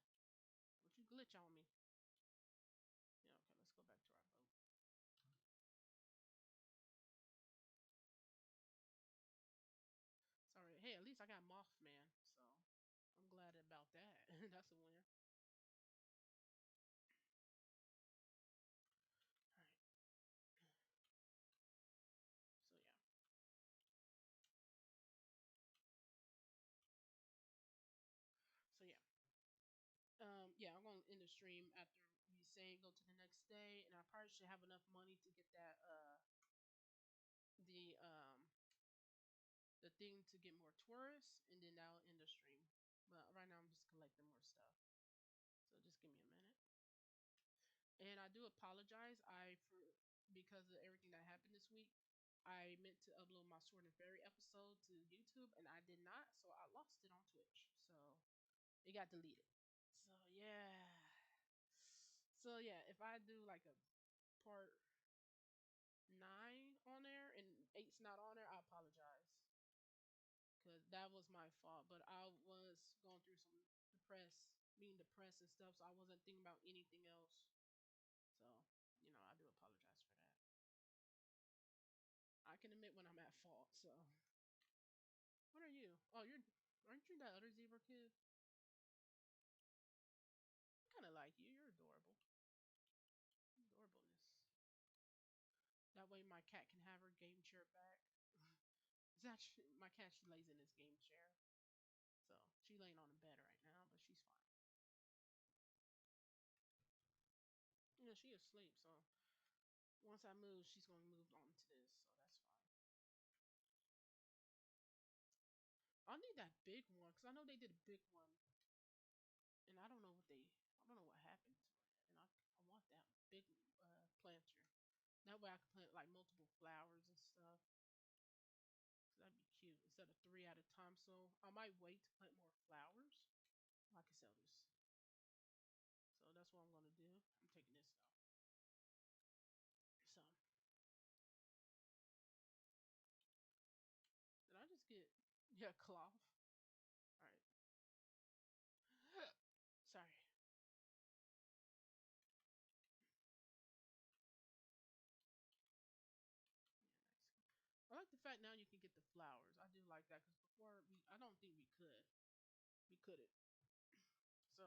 you glitch on me? Yeah. Okay. Let's go back to our boat. Sorry. Hey, at least I got Mothman, so I'm glad about that. That's a winner. All right. So yeah. So yeah. Yeah, I'm going to end the stream after we say go to the next day, and I probably should have enough money to get that the thing to get more tourists, and then that'll end the stream. But right now I'm just collecting more stuff. So just give me a minute. And I do apologize. I for because of everything that happened this week, I meant to upload my Sword and Fairy episode to YouTube, and I did not, so I lost it on Twitch. So it got deleted. So yeah. So yeah, if I do like a part 9 on there and eight's not on there, I apologize because that was my fault. But I was going through some being depressed and stuff, so I wasn't thinking about anything else. So I do apologize for that. So, what are you? Oh, aren't you that other zebra kid? I kind of like you. You're adorable. Adorableness. That way my cat can have her game chair back. It's actually my cat. She lays in this game chair, so she's laying on the bed right now, but she's fine. Yeah, she asleep. So once I move, she's gonna move on to this, so that's fine. I need that big one because I know they did a big one, and I don't know what happened to it, and I want that big planter. That way I can plant like multiple flowers and stuff. That'd be cute instead of three at a time. So I might wait to plant more flowers. I can sell this. So that's what I'm gonna do. I'm taking this though. So did I just get yeah cloth? All right. Sorry. Yeah, nice. I like the fact now you can get the flowers. I do like that because before I don't think we could. We couldn't. So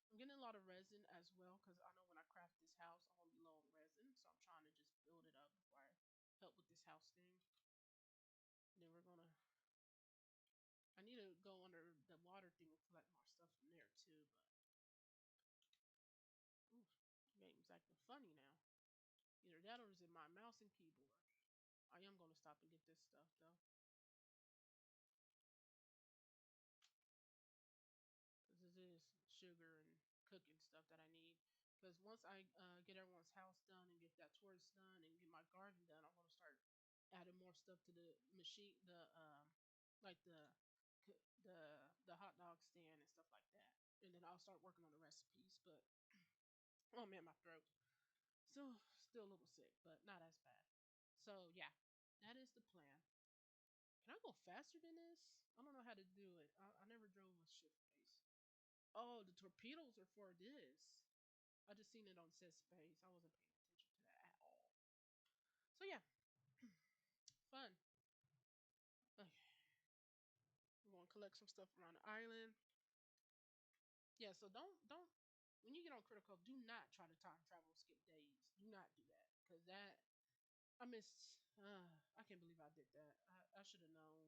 I'm getting a lot of resin as well because I know when I craft this house, I'm gonna be low on resin. So I'm trying to just build it up before I help with this house thing. And then we're gonna. I need to go under the water thing and collect more stuff from there too. But oof, game's acting funny now. Either that or is it my mouse and keyboard? I am gonna stop and get this stuff though, because this is sugar and cooking stuff that I need. Because once I get everyone's house done and get that tourist done and get my garden done, I'm gonna start adding more stuff to the machine, like the hot dog stand and stuff like that. And then I'll start working on the recipes. But oh man, my throat. Still a little sick, but not as bad. So yeah, that is the plan. Can I go faster than this? I don't know how to do it. I never drove with shift base. Oh, the torpedoes are for this. I just seen it on set space. I wasn't paying attention to that at all. So yeah, fun. Okay, we're gonna collect some stuff around the island. Yeah, so don't when you get on critical, do not try to time travel skip days. Do not do that because that I missed. I can't believe I did that. I should have known,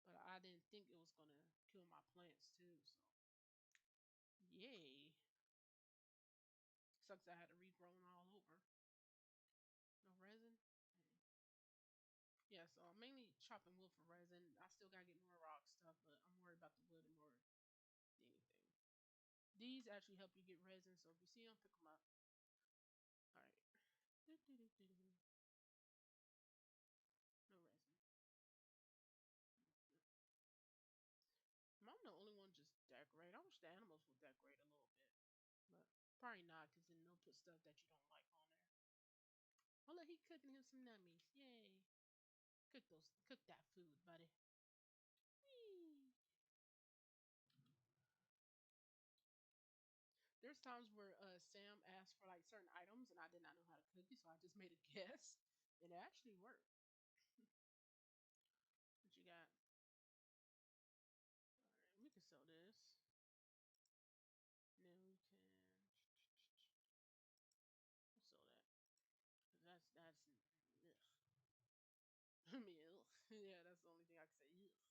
but I didn't think it was gonna kill my plants too. So yay! Sucks I had to regrow them all over. No resin. Dang. Yeah, so I'm mainly chopping wood for resin. I still gotta get more rock stuff, but I'm worried about the wood and more than anything. These actually help you get resin, so if you see them, pick them up. All right. No resin. I'm the only one just decorate. I wish the animals would decorate a little bit, but probably not, because then they'll put stuff that you don't like on there. Oh look, he cooking him some nummies. Yay! Cook that food, buddy. Whee! There's times where Sam asked for like certain items and I did not know how to cook it, so I just made a guess, and it actually worked. What you got? All right, we can sell this. And then we can sell that. Cause that's ugh. I mean, ugh. Yeah, that's the only thing I can say. Ugh.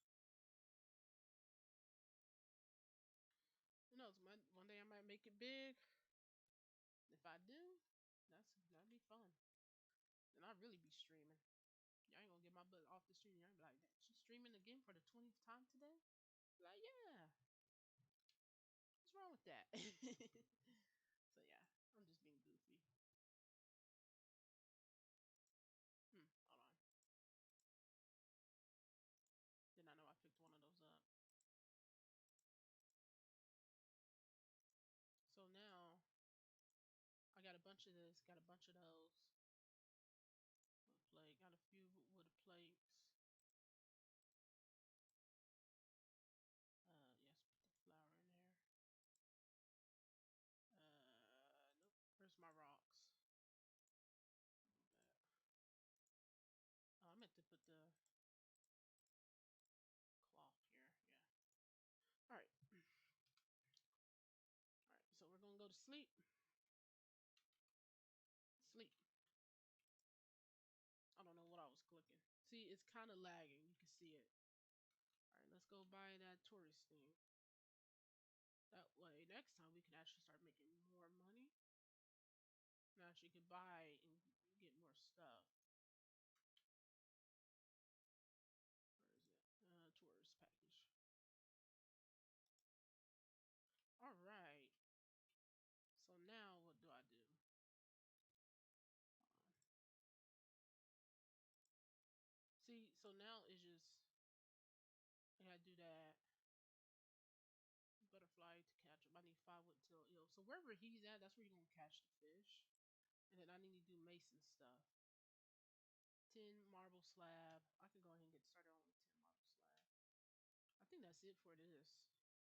Who knows? One day I might make it big. If I do, that'd be fun. Then I'd really be streaming. Y'all ain't gonna get my butt off the stream. Y'all be like, she's streaming again for the 20th time today? Like, yeah. What's wrong with that? So yeah, I'm just being goofy. Hold on. Did not know I picked one of those up. So now I got a bunch of this, got a bunch of those. Wood plate, got a few wood plates. Yes, put the flour in there. Nope. Where's my rocks? Oh, I meant to put the Sleep. Sleep. I don't know what I was clicking. See, it's kind of lagging. You can see it. All right, let's go buy that tourist thing. That way, next time we can actually start making more money. And actually can buy and get more stuff. Where is it? Tourist package. All right. So now what do I do? See, so now it's just I gotta do that butterfly to catch him. I need 5 wood till ill. So wherever he's at, that's where you're gonna catch the fish. And then I need to do mason stuff. 10 marble slab. I can go ahead and get started on 10 marble slab. I think that's it for this. Package.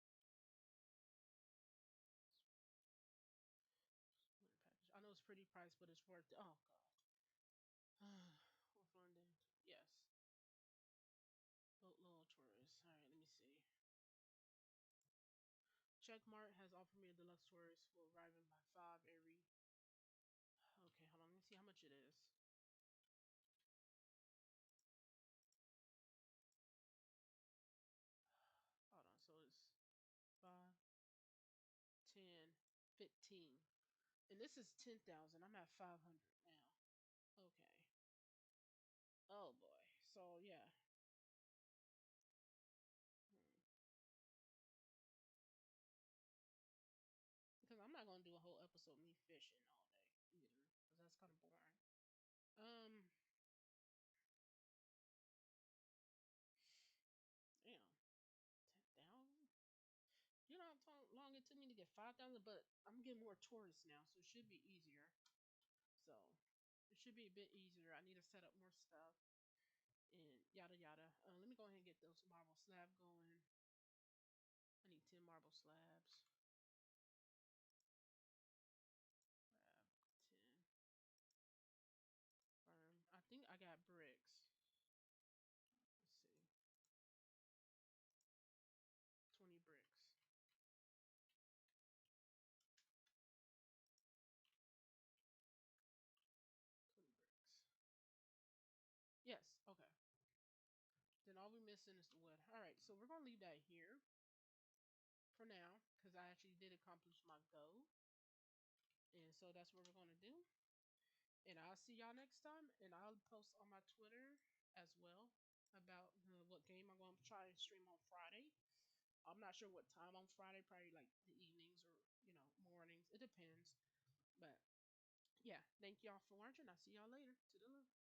I know it's pretty price, but it's worth it. Oh god. We're funding. Yes. Boatload tourist. Alright, let me see. Checkmark has offered me a deluxe tourist will arrive in by 5 every. Okay, hold on. Let me see how much it is. Hold on. So it's 5, 10, 15. And this is 10,000. I'm at 500 now. Okay. Oh boy. So yeah. Hmm. Because I'm not gonna do a whole episode of me fishing all day either, because that's kind of boring. Um, damn, 10,000. You know how long it took me to get 5,000, but I'm getting more tourists now, so it should be easier. So it should be a bit easier. I need to set up more stuff and yada yada. Let me go ahead and get those marble slab going. I need 10 marble slabs. Slab 10. I think I got bricks. Let's see. 20 bricks. 20 bricks. Yes, okay. Then all we're missing is the wood. Alright, so we're going to leave that here for now because I actually did accomplish my goal. And so that's what we're going to do. And I'll see y'all next time. And I'll post on my Twitter as well about what game I'm going to try and stream on Friday. I'm not sure what time on Friday, probably like the evenings or, mornings. It depends. But yeah, thank y'all for watching. I'll see y'all later. Toodaloo.